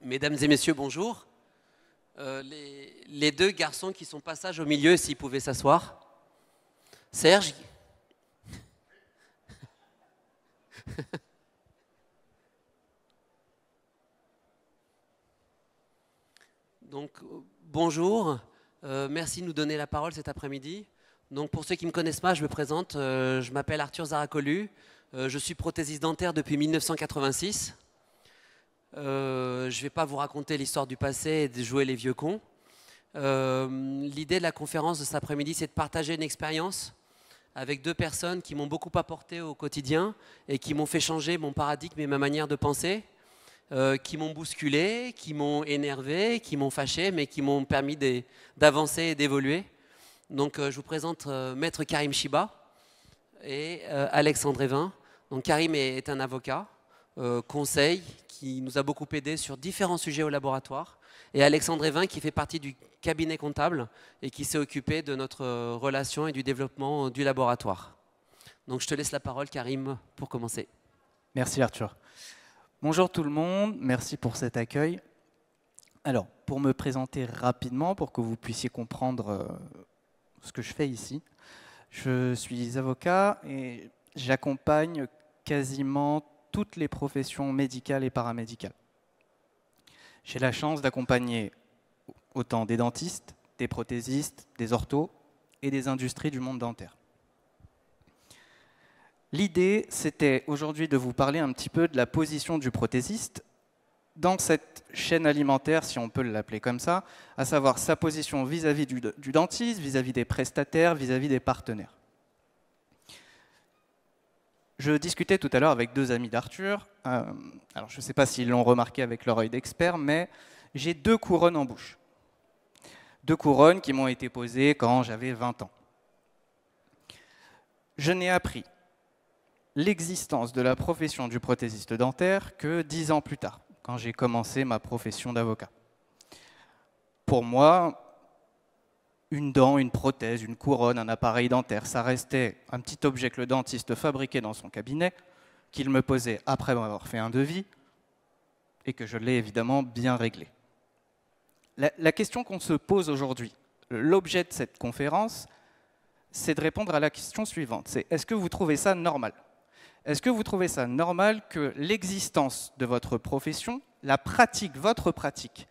Mesdames et messieurs, bonjour. Les deux garçons qui sont passage au milieu, s'ils pouvaient s'asseoir. Serge. Donc, bonjour. Merci de nous donner la parole cet après-midi. Donc, pour ceux qui ne me connaissent pas, je me présente. Je m'appelle Arthur Zaracolu. Je suis prothésiste dentaire depuis 1986. Je ne vais pas vous raconter l'histoire du passé et de jouer les vieux cons. L'idée de la conférence de cet après-midi, c'est de partager une expérience avec deux personnes qui m'ont beaucoup apporté au quotidien et qui m'ont fait changer mon paradigme et ma manière de penser, qui m'ont bousculé, qui m'ont énervé, qui m'ont fâché, mais qui m'ont permis d'avancer et d'évoluer. Donc je vous présente Maître Karim Chiba et Alexandre Evin. Donc Karim est un avocat, conseil, qui nous a beaucoup aidé sur différents sujets au laboratoire. Et Alexandre Evin qui fait partie du cabinet comptable et qui s'est occupé de notre relation et du développement du laboratoire. Donc je te laisse la parole, Karim, pour commencer. Merci Arthur. Bonjour tout le monde, merci pour cet accueil. Alors, pour me présenter rapidement, pour que vous puissiez comprendre ce que je fais ici, je suis avocat et j'accompagne quasiment toutes les professions médicales et paramédicales. J'ai la chance d'accompagner autant des dentistes, des prothésistes, des orthos et des industries du monde dentaire. L'idée, c'était aujourd'hui de vous parler un petit peu de la position du prothésiste dans cette chaîne alimentaire, si on peut l'appeler comme ça, à savoir sa position vis-à-vis du dentiste, vis-à-vis des prestataires, vis-à-vis des partenaires. Je discutais tout à l'heure avec deux amis d'Arthur. Alors je ne sais pas s'ils l'ont remarqué avec leur œil d'expert, mais j'ai deux couronnes en bouche. Deux couronnes qui m'ont été posées quand j'avais 20 ans. Je n'ai appris l'existence de la profession du prothésiste dentaire que 10 ans plus tard, quand j'ai commencé ma profession d'avocat. Pour moi, une dent, une prothèse, une couronne, un appareil dentaire, ça restait un petit objet que le dentiste fabriquait dans son cabinet, qu'il me posait après m'avoir fait un devis, et que je l'ai évidemment bien réglé. La question qu'on se pose aujourd'hui, l'objet de cette conférence, c'est de répondre à la question suivante, c'est est-ce que vous trouvez ça normal ? Est-ce que vous trouvez ça normal que l'existence de votre profession, la pratique, votre pratique,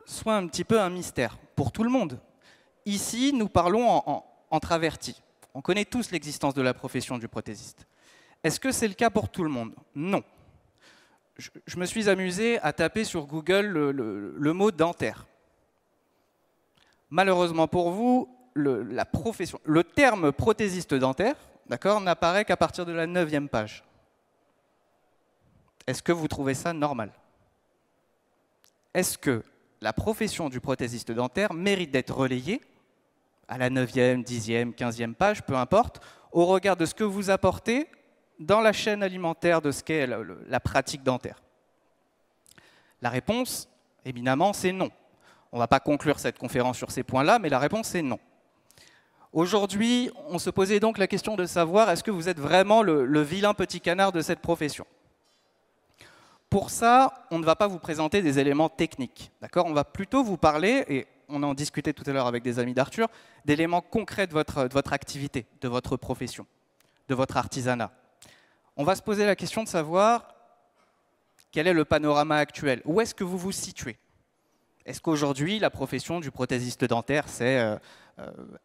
soit un petit peu un mystère pour tout le monde ? Ici, nous parlons entre avertis. On connaît tous l'existence de la profession du prothésiste. Est-ce que c'est le cas pour tout le monde ? Non. Je me suis amusé à taper sur Google le mot dentaire. Malheureusement pour vous, le terme prothésiste dentaire, d'accord, n'apparaît qu'à partir de la 9e page. Est-ce que vous trouvez ça normal ? Est-ce que la profession du prothésiste dentaire mérite d'être relayée à la 9e, 10e, 15e page, peu importe, au regard de ce que vous apportez dans la chaîne alimentaire de ce qu'est la pratique dentaire? La réponse, évidemment, c'est non. On ne va pas conclure cette conférence sur ces points-là, mais la réponse est non. Aujourd'hui, on se posait donc la question de savoir est-ce que vous êtes vraiment le vilain petit canard de cette profession? Pour ça, on ne va pas vous présenter des éléments techniques, d'accord? On va plutôt vous parler, et on en discutait tout à l'heure avec des amis d'Arthur, d'éléments concrets de votre activité, de votre profession, de votre artisanat. On va se poser la question de savoir quel est le panorama actuel, où est-ce que vous vous situez? Est-ce qu'aujourd'hui, la profession du prothésiste dentaire, c'est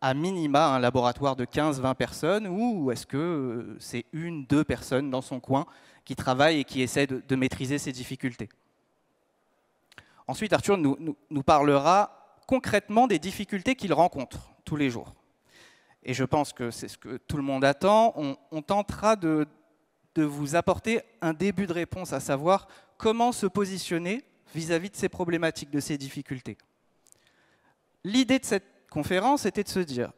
à minima un laboratoire de 15-20 personnes, ou est-ce que c'est 1-2 personnes dans son coin qui travaillent et qui essaient de maîtriser ces difficultés? Ensuite, Arthur nous parlera concrètement des difficultés qu'il rencontre tous les jours. Et je pense que c'est ce que tout le monde attend. On tentera de vous apporter un début de réponse, à savoir comment se positionner vis-à-vis de ces problématiques, de ces difficultés. L'idée de cette conférence était de se dire,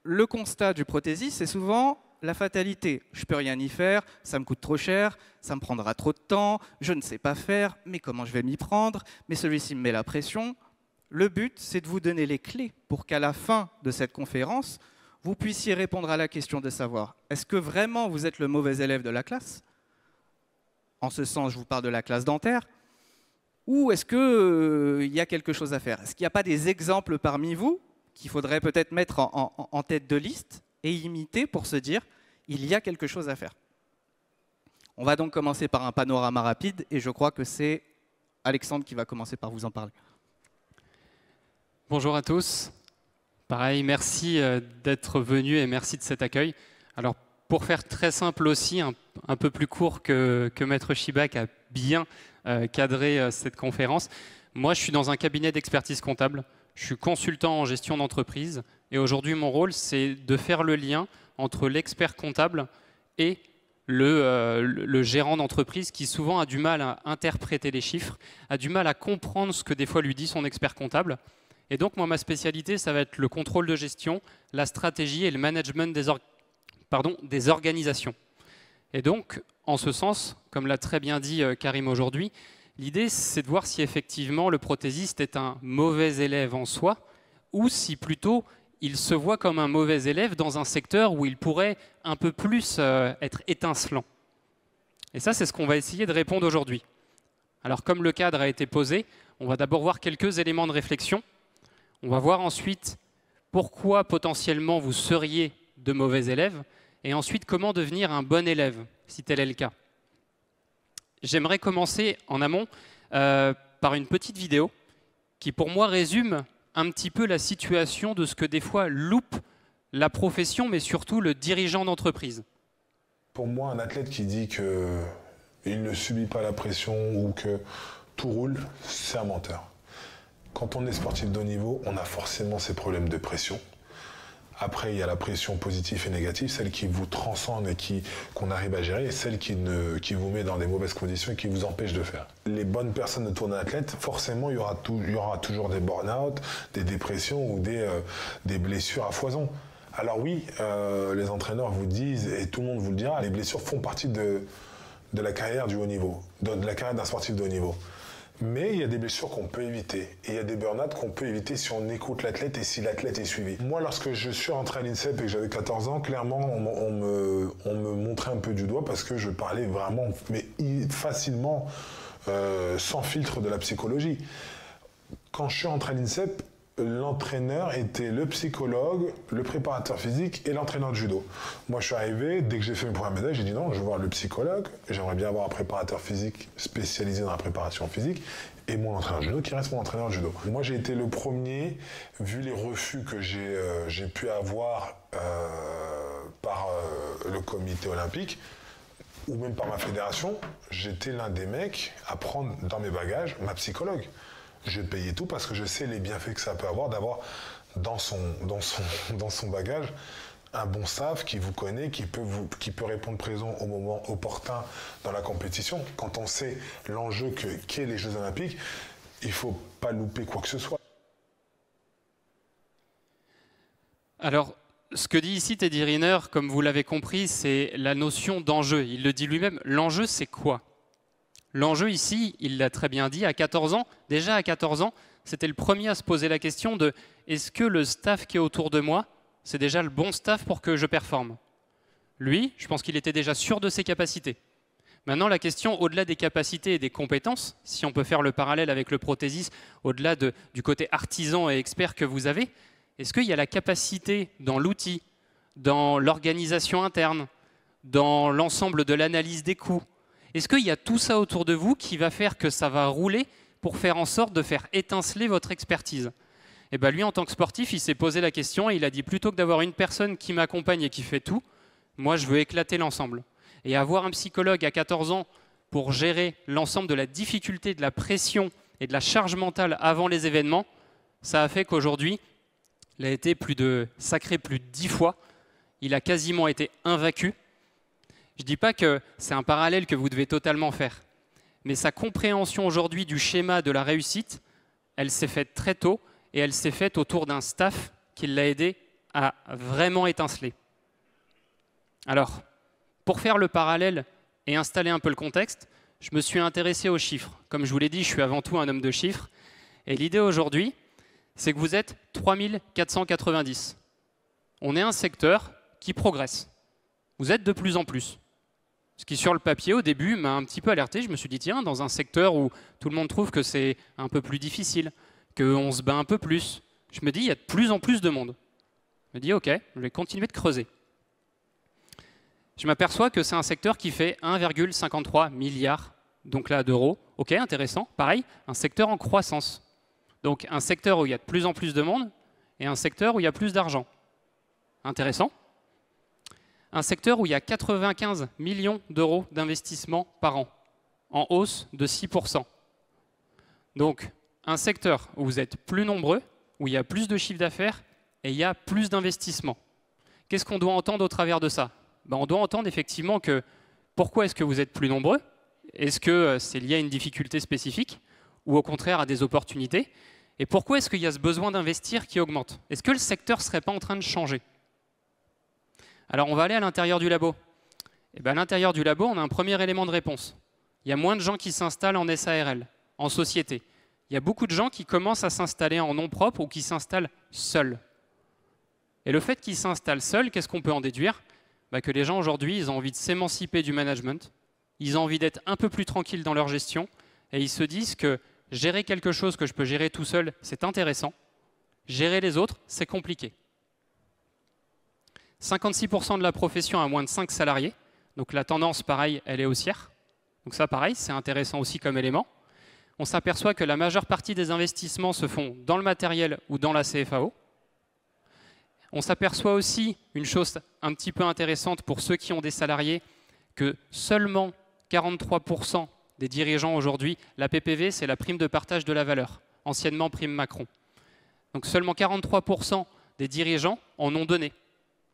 le constat du prothésiste, c'est souvent la fatalité. Je ne peux rien y faire, ça me coûte trop cher, ça me prendra trop de temps, je ne sais pas faire, mais comment je vais m'y prendre? Mais celui-ci me met la pression. Le but, c'est de vous donner les clés pour qu'à la fin de cette conférence, vous puissiez répondre à la question de savoir, est-ce que vraiment vous êtes le mauvais élève de la classe? En ce sens, je vous parle de la classe dentaire. Ou est-ce qu'il y a quelque chose à faire? Est-ce qu'il n'y a pas des exemples parmi vous qu'il faudrait peut-être mettre en tête de liste et imiter pour se dire il y a quelque chose à faire? On va donc commencer par un panorama rapide et je crois que c'est Alexandre qui va commencer par vous en parler. Bonjour à tous. Pareil, merci d'être venus et merci de cet accueil. Alors, pour faire très simple aussi, un peu plus court que Maître Chibak a bien cadré cette conférence, moi je suis dans un cabinet d'expertise comptable, je suis consultant en gestion d'entreprise et aujourd'hui mon rôle c'est de faire le lien entre l'expert comptable et le gérant d'entreprise qui souvent a du mal à interpréter les chiffres, a du mal à comprendre ce que des fois lui dit son expert comptable. Et donc moi ma spécialité ça va être le contrôle de gestion, la stratégie et le management des organisations. Et donc, en ce sens, comme l'a très bien dit Karim aujourd'hui, l'idée c'est de voir si effectivement le prothésiste est un mauvais élève en soi ou si plutôt il se voit comme un mauvais élève dans un secteur où il pourrait un peu plus être étincelant. Et ça, c'est ce qu'on va essayer de répondre aujourd'hui. Alors, comme le cadre a été posé, on va d'abord voir quelques éléments de réflexion. On va voir ensuite pourquoi potentiellement vous seriez de mauvais élèves et ensuite comment devenir un bon élève, si tel est le cas. J'aimerais commencer en amont par une petite vidéo qui pour moi résume un petit peu la situation de ce que des fois loupe la profession, mais surtout le dirigeant d'entreprise. Pour moi, un athlète qui dit qu'il ne subit pas la pression ou que tout roule, c'est un menteur. Quand on est sportif de haut niveau, on a forcément ces problèmes de pression. Après, il y a la pression positive et négative, celle qui vous transcende et qu'on arrive à gérer, et celle qui vous met dans des mauvaises conditions et qui vous empêche de faire. Les bonnes personnes autour d'un athlète, forcément, il y aura toujours des burn-out, des dépressions ou des blessures à foison. Alors oui, les entraîneurs vous disent, et tout le monde vous le dira, les blessures font partie de la carrière du haut niveau, de la carrière d'un sportif de haut niveau. Mais il y a des blessures qu'on peut éviter. Et il y a des burn-out qu'on peut éviter si on écoute l'athlète et si l'athlète est suivi. Moi, lorsque je suis rentré à l'INSEP et que j'avais 14 ans, clairement, on me montrait un peu du doigt parce que je parlais vraiment, mais facilement, sans filtre de la psychologie. Quand je suis rentré à l'INSEP, l'entraîneur était le psychologue, le préparateur physique et l'entraîneur de judo. Moi, je suis arrivé, dès que j'ai fait mes premières médailles, j'ai dit non, je veux voir le psychologue, j'aimerais bien avoir un préparateur physique spécialisé dans la préparation physique et mon entraîneur de judo qui reste mon entraîneur de judo. Moi, j'ai été le premier, vu les refus que j'ai pu avoir par le comité olympique ou même par ma fédération, j'étais l'un des mecs à prendre dans mes bagages ma psychologue. Je payais tout parce que je sais les bienfaits que ça peut avoir d'avoir dans son bagage un bon staff qui vous connaît, qui peut répondre présent au moment opportun dans la compétition. Quand on sait l'enjeu qu'est les Jeux Olympiques, il ne faut pas louper quoi que ce soit. Alors, ce que dit ici Teddy Riner, comme vous l'avez compris, c'est la notion d'enjeu. Il le dit lui-même, l'enjeu c'est quoi ? L'enjeu ici, il l'a très bien dit, à 14 ans, déjà à 14 ans, c'était le premier à se poser la question de est-ce que le staff qui est autour de moi, c'est déjà le bon staff pour que je performe? Lui, je pense qu'il était déjà sûr de ses capacités. Maintenant, la question, au-delà des capacités et des compétences, si on peut faire le parallèle avec le prothésiste, au-delà du côté artisan et expert que vous avez, est-ce qu'il y a la capacité dans l'outil, dans l'organisation interne, dans l'ensemble de l'analyse des coûts? Est-ce qu'il y a tout ça autour de vous qui va faire que ça va rouler pour faire en sorte de faire étinceler votre expertise? Et bien lui, en tant que sportif, il s'est posé la question et il a dit plutôt que d'avoir une personne qui m'accompagne et qui fait tout, moi je veux éclater l'ensemble. Et avoir un psychologue à 14 ans pour gérer l'ensemble de la difficulté, de la pression et de la charge mentale avant les événements, ça a fait qu'aujourd'hui, il a été plus de 10 fois, il a quasiment été invaincu. Je ne dis pas que c'est un parallèle que vous devez totalement faire, mais sa compréhension aujourd'hui du schéma de la réussite, elle s'est faite très tôt et elle s'est faite autour d'un staff qui l'a aidé à vraiment étinceler. Alors, pour faire le parallèle et installer un peu le contexte, je me suis intéressé aux chiffres. Comme je vous l'ai dit, je suis avant tout un homme de chiffres. Et l'idée aujourd'hui, c'est que vous êtes 3490. On est un secteur qui progresse. Vous êtes de plus en plus. Ce qui, sur le papier, au début, m'a un petit peu alerté. Je me suis dit, tiens, dans un secteur où tout le monde trouve que c'est un peu plus difficile, qu'on se bat un peu plus, je me dis, il y a de plus en plus de monde. Je me dis, OK, je vais continuer de creuser. Je m'aperçois que c'est un secteur qui fait 1,53 milliard donc là, d'euros. OK, intéressant. Pareil, un secteur en croissance. Donc un secteur où il y a de plus en plus de monde et un secteur où il y a plus d'argent. Intéressant. Un secteur où il y a 95 millions d'euros d'investissement par an, en hausse de 6%. Donc, un secteur où vous êtes plus nombreux, où il y a plus de chiffre d'affaires et il y a plus d'investissement. Qu'est-ce qu'on doit entendre au travers de ça? On doit entendre effectivement que pourquoi est-ce que vous êtes plus nombreux? Est-ce que c'est lié à une difficulté spécifique ou au contraire à des opportunités? Et pourquoi est-ce qu'il y a ce besoin d'investir qui augmente? Est-ce que le secteur ne serait pas en train de changer? Alors, on va aller à l'intérieur du labo. Et bien, à l'intérieur du labo, on a un premier élément de réponse. Il y a moins de gens qui s'installent en SARL, en société. Il y a beaucoup de gens qui commencent à s'installer en nom propre ou qui s'installent seuls. Et le fait qu'ils s'installent seuls, qu'est-ce qu'on peut en déduire? Que les gens aujourd'hui, ils ont envie de s'émanciper du management, ils ont envie d'être un peu plus tranquilles dans leur gestion, et ils se disent que gérer quelque chose que je peux gérer tout seul, c'est intéressant. Gérer les autres, c'est compliqué. 56% de la profession a moins de 5 salariés. Donc la tendance, pareil, elle est haussière. Donc ça, pareil, c'est intéressant aussi comme élément. On s'aperçoit que la majeure partie des investissements se font dans le matériel ou dans la CFAO. On s'aperçoit aussi une chose un petit peu intéressante pour ceux qui ont des salariés, que seulement 43% des dirigeants aujourd'hui, la PPV, c'est la prime de partage de la valeur, anciennement prime Macron. Donc seulement 43% des dirigeants en ont donné.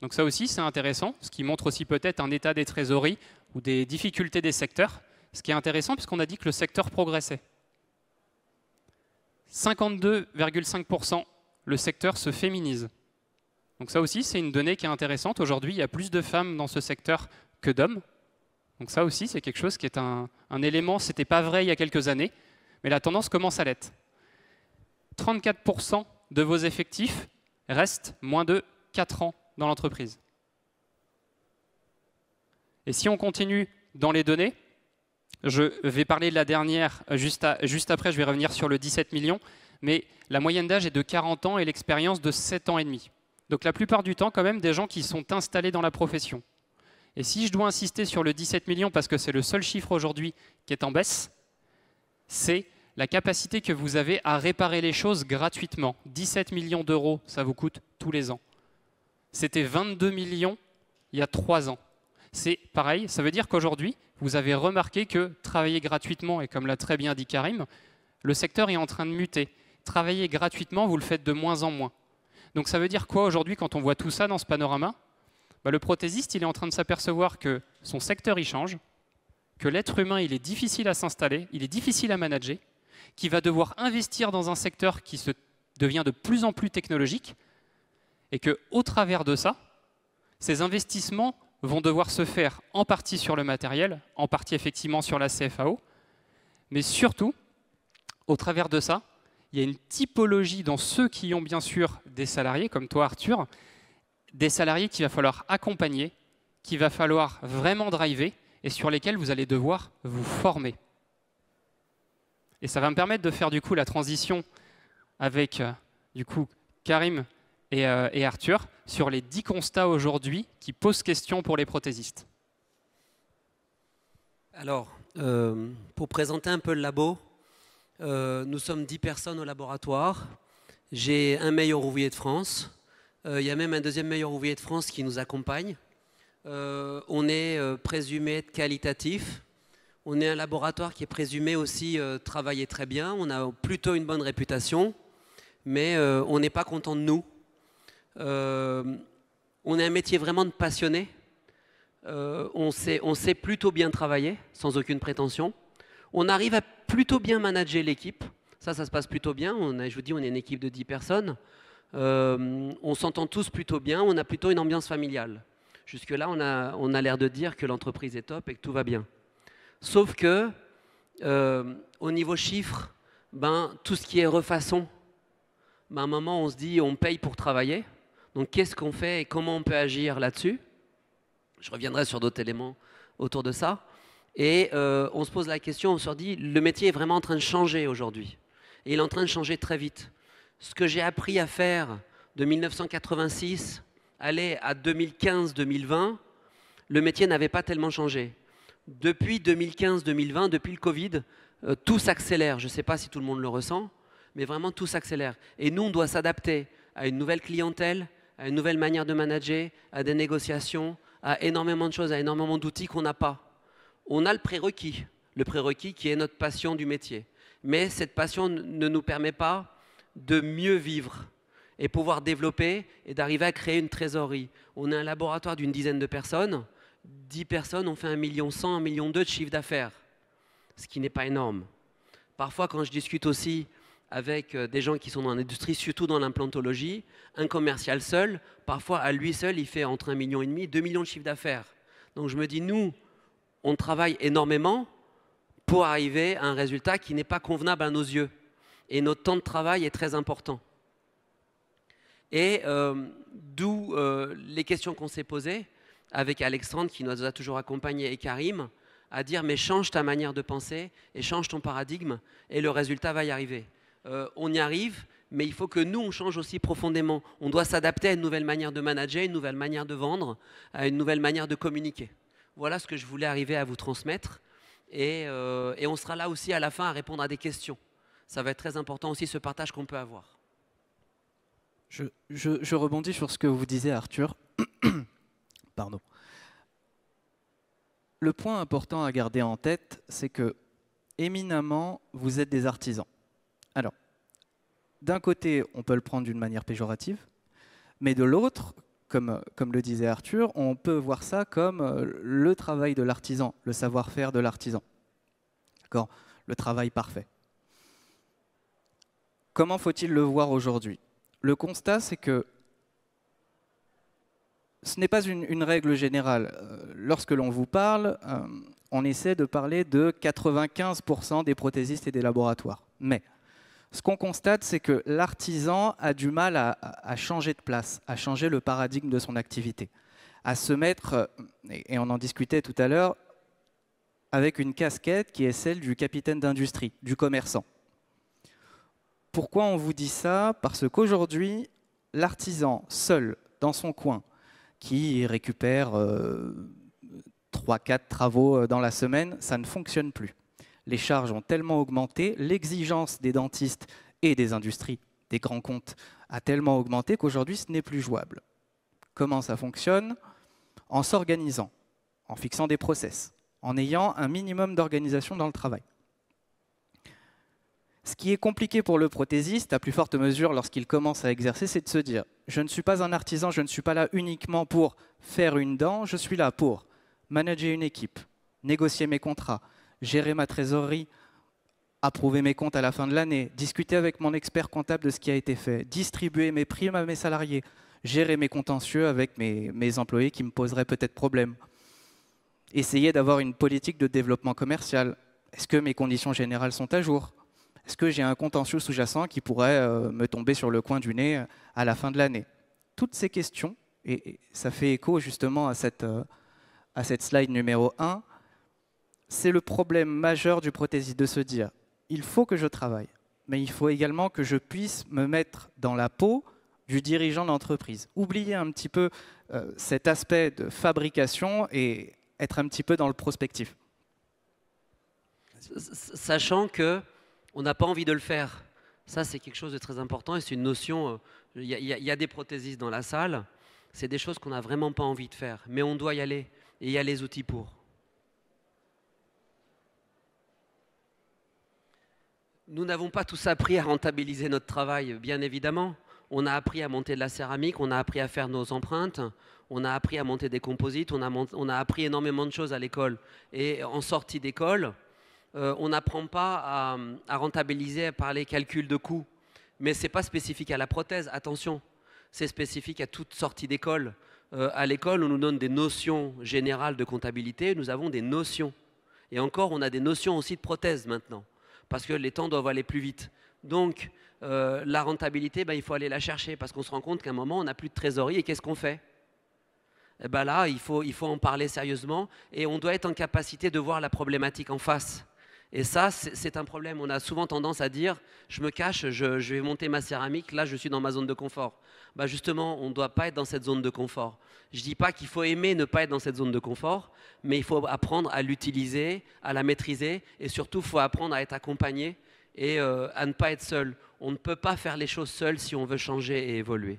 Donc ça aussi, c'est intéressant, ce qui montre aussi peut-être un état des trésoreries ou des difficultés des secteurs, ce qui est intéressant puisqu'on a dit que le secteur progressait. 52,5%, le secteur se féminise. Donc ça aussi, c'est une donnée qui est intéressante. Aujourd'hui, il y a plus de femmes dans ce secteur que d'hommes. Donc ça aussi, c'est quelque chose qui est un élément, ce n'était pas vrai il y a quelques années, mais la tendance commence à l'être. 34% de vos effectifs restent moins de 4 ans dans l'entreprise. Et si on continue dans les données, je vais parler de la dernière, juste après je vais revenir sur le 17 millions, mais la moyenne d'âge est de 40 ans et l'expérience de 7 ans et demi. Donc la plupart du temps quand même des gens qui sont installés dans la profession. Et si je dois insister sur le 17 millions parce que c'est le seul chiffre aujourd'hui qui est en baisse, c'est la capacité que vous avez à réparer les choses gratuitement. 17 millions d'euros, ça vous coûte tous les ans. C'était 22 millions il y a 3 ans. C'est pareil, ça veut dire qu'aujourd'hui, vous avez remarqué que travailler gratuitement, et comme l'a très bien dit Karim, le secteur est en train de muter. Travailler gratuitement, vous le faites de moins en moins. Donc ça veut dire quoi aujourd'hui quand on voit tout ça dans ce panorama? Le prothésiste, il est en train de s'apercevoir que son secteur, il change, que l'être humain, il est difficile à s'installer, il est difficile à manager, qu'il va devoir investir dans un secteur qui devient de plus en plus technologique, et qu'au travers de ça, ces investissements vont devoir se faire en partie sur le matériel, en partie effectivement sur la CFAO, mais surtout, au travers de ça, il y a une typologie dans ceux qui ont bien sûr des salariés, comme toi Arthur, des salariés qu'il va falloir accompagner, qu'il va falloir vraiment driver, et sur lesquels vous allez devoir vous former. Et ça va me permettre de faire du coup la transition avec du coup Karim et Arthur sur les 10 constats aujourd'hui qui posent question pour les prothésistes. Alors, pour présenter un peu le labo, nous sommes 10 personnes au laboratoire. J'ai un meilleur ouvrier de France. Il y a même un deuxième meilleur ouvrier de France qui nous accompagne. On est présumé être qualitatif. On est un laboratoire qui est présumé aussi travailler très bien. On a plutôt une bonne réputation, mais on n'est pas content de nous. On est un métier vraiment de passionné. On sait plutôt bien travailler, sans aucune prétention. On arrive à plutôt bien manager l'équipe. Ça se passe plutôt bien. Je vous dis, on est une équipe de 10 personnes. On s'entend tous plutôt bien. On a plutôt une ambiance familiale. Jusque-là, on a l'air de dire que l'entreprise est top et que tout va bien. Sauf que, au niveau chiffres, tout ce qui est refaçon, à un moment, on se dit on paye pour travailler. Donc, qu'est-ce qu'on fait et comment on peut agir là-dessus? Je reviendrai sur d'autres éléments autour de ça. Et on se pose la question, on se dit, le métier est vraiment en train de changer aujourd'hui. Et il est en train de changer très vite. Ce que j'ai appris à faire de 1986, aller à 2015-2020, le métier n'avait pas tellement changé. Depuis 2015-2020, depuis le Covid, tout s'accélère. Je ne sais pas si tout le monde le ressent, mais vraiment tout s'accélère. Et nous, on doit s'adapter à une nouvelle clientèle, à une nouvelle manière de manager, à des négociations, à énormément de choses, à énormément d'outils qu'on n'a pas. On a le prérequis qui est notre passion du métier. Mais cette passion ne nous permet pas de mieux vivre et pouvoir développer et d'arriver à créer une trésorerie. On est un laboratoire d'une dizaine de personnes. 10 personnes ont fait 1,1 million, 1,2 million de chiffre d'affaires, ce qui n'est pas énorme. Parfois, quand je discute aussi avec des gens qui sont dans l'industrie, surtout dans l'implantologie, un commercial seul, parfois à lui seul, il fait entre 1,5 million et 2 millions de chiffre d'affaires. Donc je me dis, nous, on travaille énormément pour arriver à un résultat qui n'est pas convenable à nos yeux. Et notre temps de travail est très important. Et d'où les questions qu'on s'est posées avec Alexandre, qui nous a toujours accompagnés, et Karim, à dire mais change ta manière de penser et change ton paradigme et le résultat va y arriver. On y arrive, mais il faut que nous, on change aussi profondément. On doit s'adapter à une nouvelle manière de manager, une nouvelle manière de vendre, à une nouvelle manière de communiquer. Voilà ce que je voulais arriver à vous transmettre. Et on sera là aussi à la fin à répondre à des questions. Ça va être très important aussi ce partage qu'on peut avoir. Je rebondis sur ce que vous disiez, Arthur. Pardon. Le point important à garder en tête, c'est que, éminemment, vous êtes des artisans. Alors, d'un côté, on peut le prendre d'une manière péjorative, mais de l'autre, comme le disait Arthur, on peut voir ça comme le travail de l'artisan, le savoir-faire de l'artisan. D'accord ? Le travail parfait. Comment faut-il le voir aujourd'hui ? Le constat, c'est que ce n'est pas une règle générale. Lorsque l'on vous parle, on essaie de parler de 95% des prothésistes et des laboratoires. Mais ce qu'on constate, c'est que l'artisan a du mal à changer de place, à changer le paradigme de son activité, à se mettre, et on en discutait tout à l'heure, avec une casquette qui est celle du capitaine d'industrie, du commerçant. Pourquoi on vous dit ça? Parce qu'aujourd'hui, l'artisan seul, dans son coin, qui récupère 3-4 travaux dans la semaine, ça ne fonctionne plus. Les charges ont tellement augmenté, l'exigence des dentistes et des industries, des grands comptes, a tellement augmenté qu'aujourd'hui, ce n'est plus jouable. Comment ça fonctionne? En s'organisant, en fixant des process, en ayant un minimum d'organisation dans le travail. Ce qui est compliqué pour le prothésiste, à plus forte mesure lorsqu'il commence à exercer, c'est de se dire « je ne suis pas un artisan, je ne suis pas là uniquement pour faire une dent, je suis là pour manager une équipe, négocier mes contrats, gérer ma trésorerie, approuver mes comptes à la fin de l'année, discuter avec mon expert comptable de ce qui a été fait, distribuer mes primes à mes salariés, gérer mes contentieux avec mes employés qui me poseraient peut-être problème, essayer d'avoir une politique de développement commercial. Est-ce que mes conditions générales sont à jour ? Est-ce que j'ai un contentieux sous-jacent qui pourrait me tomber sur le coin du nez à la fin de l'année? Toutes ces questions, et ça fait écho justement à cette slide numéro 1, c'est le problème majeur du prothésiste de se dire « il faut que je travaille, mais il faut également que je puisse me mettre dans la peau du dirigeant d'entreprise ». Oublier un petit peu cet aspect de fabrication et être un petit peu dans le prospectif. Sachant que on n'a pas envie de le faire. Ça, c'est quelque chose de très important et c'est une notion. Il y a des prothésistes dans la salle. C'est des choses qu'on n'a vraiment pas envie de faire. Mais on doit y aller et il y a les outils pour. Nous n'avons pas tous appris à rentabiliser notre travail, bien évidemment. On a appris à monter de la céramique, on a appris à faire nos empreintes, on a appris à monter des composites, on a appris énormément de choses à l'école. Et en sortie d'école, on n'apprend pas à rentabiliser par les calculs de coûts. Mais ce n'est pas spécifique à la prothèse, attention. C'est spécifique à toute sortie d'école. À l'école, on nous donne des notions générales de comptabilité, nous avons des notions. Et encore, on a des notions aussi de prothèse maintenant, parce que les temps doivent aller plus vite. Donc, la rentabilité, il faut aller la chercher, parce qu'on se rend compte qu'à un moment, on n'a plus de trésorerie, et qu'est-ce qu'on fait? eh ben là, il faut en parler sérieusement et on doit être en capacité de voir la problématique en face. Et ça, c'est un problème. On a souvent tendance à dire, je me cache, je vais monter ma céramique, là je suis dans ma zone de confort. Bah justement, on ne doit pas être dans cette zone de confort. Je ne dis pas qu'il faut aimer ne pas être dans cette zone de confort, mais il faut apprendre à l'utiliser, à la maîtriser, et surtout, il faut apprendre à être accompagné et à ne pas être seul. On ne peut pas faire les choses seul si on veut changer et évoluer.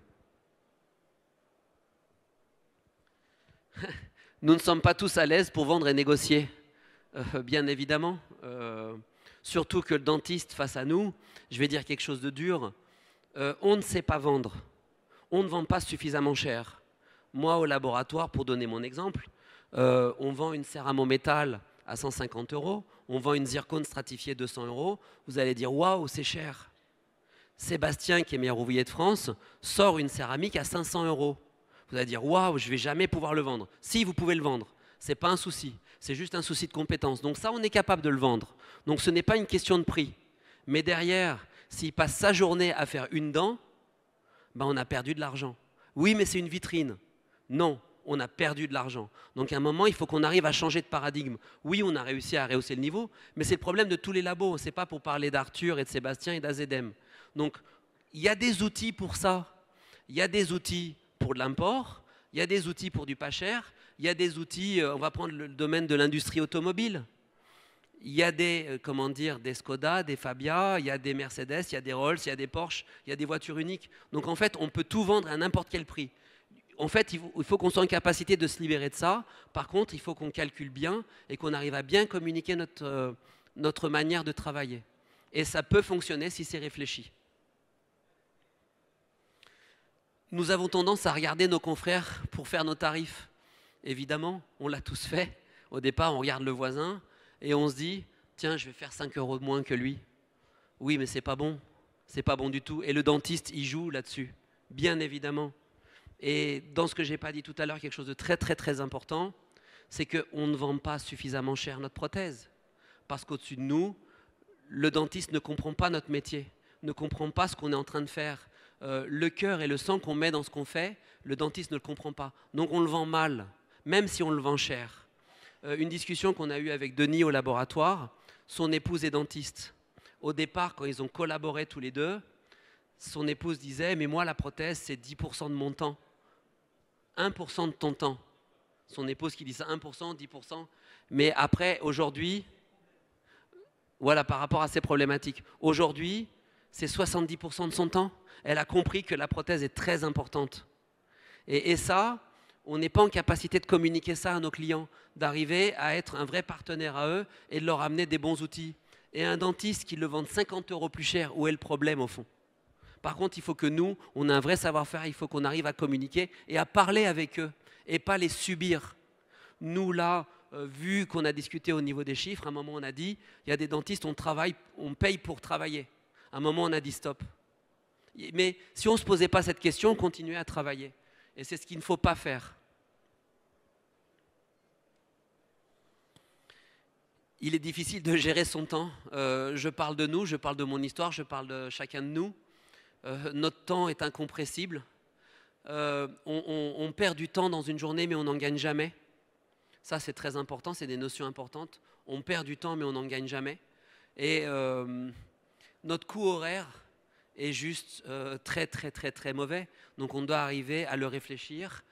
Nous ne sommes pas tous à l'aise pour vendre et négocier. Bien évidemment, surtout que le dentiste face à nous, je vais dire quelque chose de dur, on ne sait pas vendre, on ne vend pas suffisamment cher. Moi au laboratoire, pour donner mon exemple, on vend une céramo-métal à 150 €, on vend une zircone stratifiée 200 €, vous allez dire waouh c'est cher. Sébastien qui est meilleur ouvrier de France sort une céramique à 500 €. Vous allez dire waouh je ne vais jamais pouvoir le vendre. Si vous pouvez le vendre, ce n'est pas un souci. C'est juste un souci de compétence. Donc ça, on est capable de le vendre. Donc ce n'est pas une question de prix. Mais derrière, s'il passe sa journée à faire une dent, ben on a perdu de l'argent. Oui, mais c'est une vitrine. Non, on a perdu de l'argent. Donc à un moment, il faut qu'on arrive à changer de paradigme. Oui, on a réussi à rehausser le niveau, mais c'est le problème de tous les labos. Ce n'est pas pour parler d'Arthur et de Sébastien et d'Azedem. Donc il y a des outils pour ça. Il y a des outils pour de l'import, il y a des outils pour du pas cher. Il y a des outils, on va prendre le domaine de l'industrie automobile. Il y a des, des Skoda, des Fabia, il y a des Mercedes, il y a des Rolls, il y a des Porsche, il y a des voitures uniques. Donc en fait, on peut tout vendre à n'importe quel prix. En fait, il faut qu'on soit en capacité de se libérer de ça. Par contre, il faut qu'on calcule bien et qu'on arrive à bien communiquer notre manière de travailler. Et ça peut fonctionner si c'est réfléchi. Nous avons tendance à regarder nos confrères pour faire nos tarifs. Évidemment, on l'a tous fait. Au départ, on regarde le voisin et on se dit « Tiens, je vais faire 5 € de moins que lui. » Oui, mais c'est pas bon. C'est pas bon du tout. Et le dentiste, il joue là-dessus, bien évidemment. Et dans ce que je n'ai pas dit tout à l'heure, quelque chose de très, très, très important, c'est qu'on ne vend pas suffisamment cher notre prothèse. Parce qu'au-dessus de nous, le dentiste ne comprend pas notre métier, ne comprend pas ce qu'on est en train de faire. Le cœur et le sang qu'on met dans ce qu'on fait, le dentiste ne le comprend pas. Donc on le vend mal, même si on le vend cher. Une discussion qu'on a eue avec Denis au laboratoire, son épouse est dentiste. Au départ, quand ils ont collaboré tous les deux, son épouse disait « Mais moi, la prothèse, c'est 10% de mon temps. 1% de ton temps. » Son épouse qui dit ça, 1%, 10%. Mais après, aujourd'hui, voilà, par rapport à ces problématiques. Aujourd'hui, c'est 70% de son temps. Elle a compris que la prothèse est très importante. Et ça, on n'est pas en capacité de communiquer ça à nos clients, d'arriver à être un vrai partenaire à eux et de leur amener des bons outils. Et un dentiste qui le vend 50 € plus cher, où est le problème au fond? Par contre, il faut que nous, on ait un vrai savoir-faire, il faut qu'on arrive à communiquer et à parler avec eux et pas les subir. Nous, là, vu qu'on a discuté au niveau des chiffres, à un moment on a dit, il y a des dentistes, on paye pour travailler. À un moment on a dit stop. Mais si on ne se posait pas cette question, on continuait à travailler. Et c'est ce qu'il ne faut pas faire. Il est difficile de gérer son temps. Je parle de nous, je parle de mon histoire, je parle de chacun de nous. Notre temps est incompressible. On perd du temps dans une journée, mais on n'en gagne jamais. Ça, c'est très important, c'est des notions importantes. On perd du temps, mais on n'en gagne jamais. Et notre coût horaire est juste très, très, très, très mauvais. Donc, on doit arriver à le réfléchir,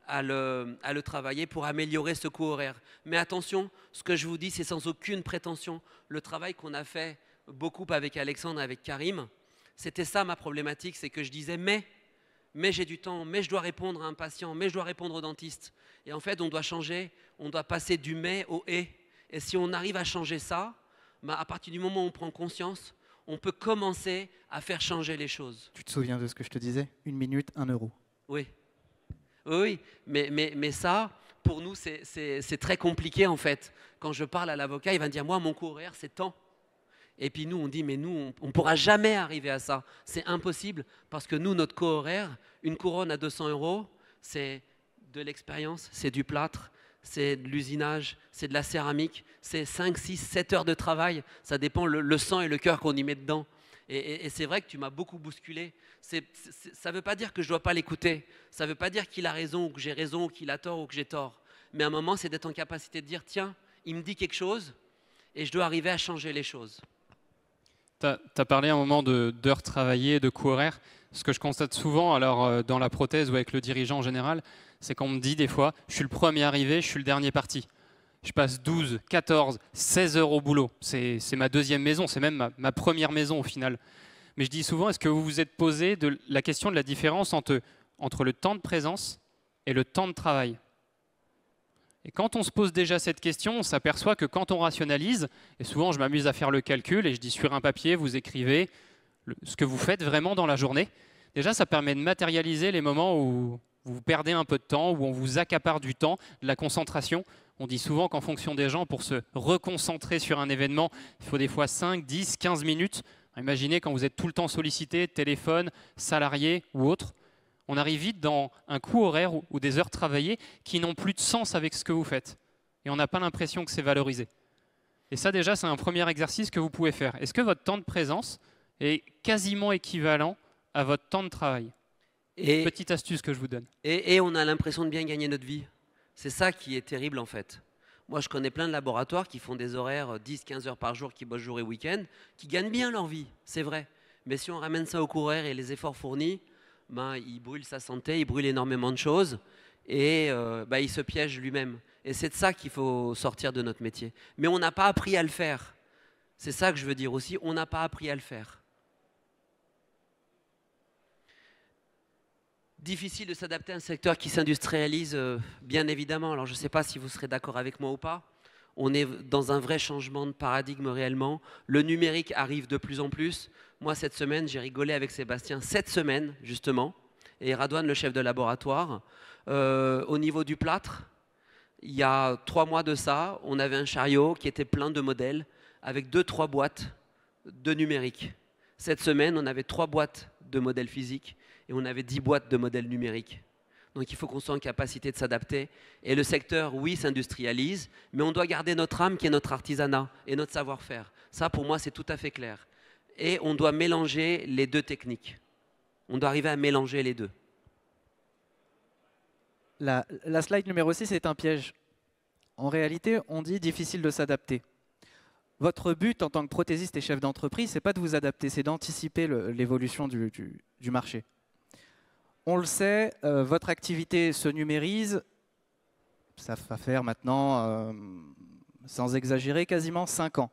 à le travailler pour améliorer ce coût horaire. Mais attention, ce que je vous dis, c'est sans aucune prétention. Le travail qu'on a fait beaucoup avec Alexandre, avec Karim, c'était ça ma problématique, c'est que je disais mais j'ai du temps, mais je dois répondre à un patient, mais je dois répondre au dentiste. Et en fait, on doit changer, on doit passer du mais au et. Et si on arrive à changer ça, bah, à partir du moment où on prend conscience, on peut commencer à faire changer les choses. Tu te souviens de ce que je te disais? 1 minute, 1 €. Oui. Oui, mais ça, pour nous, c'est très compliqué en fait. Quand je parle à l'avocat, il va me dire, moi, mon coût horaire, c'est tant. Et puis nous, on dit, mais nous, on ne pourra jamais arriver à ça. C'est impossible parce que nous, notre coût horaire, une couronne à 200 €, c'est de l'expérience, c'est du plâtre, c'est de l'usinage, c'est de la céramique, c'est 5, 6, 7 heures de travail. Ça dépend le sang et le cœur qu'on y met dedans. Et c'est vrai que tu m'as beaucoup bousculé. Ça ne veut pas dire que je ne dois pas l'écouter. Ça ne veut pas dire qu'il a raison ou que j'ai raison ou qu'il a tort ou que j'ai tort. Mais à un moment, c'est d'être en capacité de dire, tiens, il me dit quelque chose et je dois arriver à changer les choses. Tu as parlé un moment d'heures travaillées, de coûts horaires. Ce que je constate souvent, alors dans la prothèse ou avec le dirigeant en général, c'est qu'on me dit des fois, je suis le premier arrivé, je suis le dernier parti. Je passe 12, 14, 16 heures au boulot. C'est ma deuxième maison, c'est même ma première maison au final. Mais je dis souvent, est-ce que vous vous êtes posé la question de la différence entre le temps de présence et le temps de travail? Et quand on se pose déjà cette question, on s'aperçoit que quand on rationalise, et souvent je m'amuse à faire le calcul et je dis sur un papier, vous écrivez ce que vous faites vraiment dans la journée. Déjà, ça permet de matérialiser les moments où vous perdez un peu de temps, où on vous accapare du temps, de la concentration. On dit souvent qu'en fonction des gens, pour se reconcentrer sur un événement, il faut des fois 5, 10, 15 minutes. Imaginez quand vous êtes tout le temps sollicité, téléphone, salarié ou autre. On arrive vite dans un coût horaire ou des heures travaillées qui n'ont plus de sens avec ce que vous faites. Et on n'a pas l'impression que c'est valorisé. Et ça déjà, c'est un premier exercice que vous pouvez faire. Est-ce que votre temps de présence est quasiment équivalent à votre temps de travail? Petite astuce que je vous donne. Et on a l'impression de bien gagner notre vie. C'est ça qui est terrible en fait. Moi, je connais plein de laboratoires qui font des horaires 10-15 heures par jour, qui bossent jour et week-end, qui gagnent bien leur vie, c'est vrai. Mais si on ramène ça au coût horaire et les efforts fournis, ben, il brûle sa santé, il brûle énormément de choses et il se piège lui-même. Et c'est de ça qu'il faut sortir de notre métier. Mais on n'a pas appris à le faire. C'est ça que je veux dire aussi, on n'a pas appris à le faire. Difficile de s'adapter à un secteur qui s'industrialise, bien évidemment. Alors je ne sais pas si vous serez d'accord avec moi ou pas. On est dans un vrai changement de paradigme réellement. Le numérique arrive de plus en plus. Moi, cette semaine, j'ai rigolé avec Sébastien, cette semaine, justement, et Radouane, le chef de laboratoire. Au niveau du plâtre, il y a 3 mois de ça, on avait un chariot qui était plein de modèles avec 2-3 boîtes de numérique. Cette semaine, on avait 3 boîtes de modèles physiques et on avait 10 boîtes de modèles numériques. Donc il faut qu'on soit en capacité de s'adapter. Et le secteur, oui, s'industrialise, mais on doit garder notre âme qui est notre artisanat et notre savoir-faire. Ça, pour moi, c'est tout à fait clair. Et on doit mélanger les deux techniques. On doit arriver à mélanger les deux. La slide numéro 6 est un piège. En réalité, on dit difficile de s'adapter. Votre but en tant que prothésiste et chef d'entreprise, ce n'est pas de vous adapter, c'est d'anticiper l'évolution du marché. On le sait, votre activité se numérise, ça va faire maintenant, sans exagérer, quasiment 5 ans.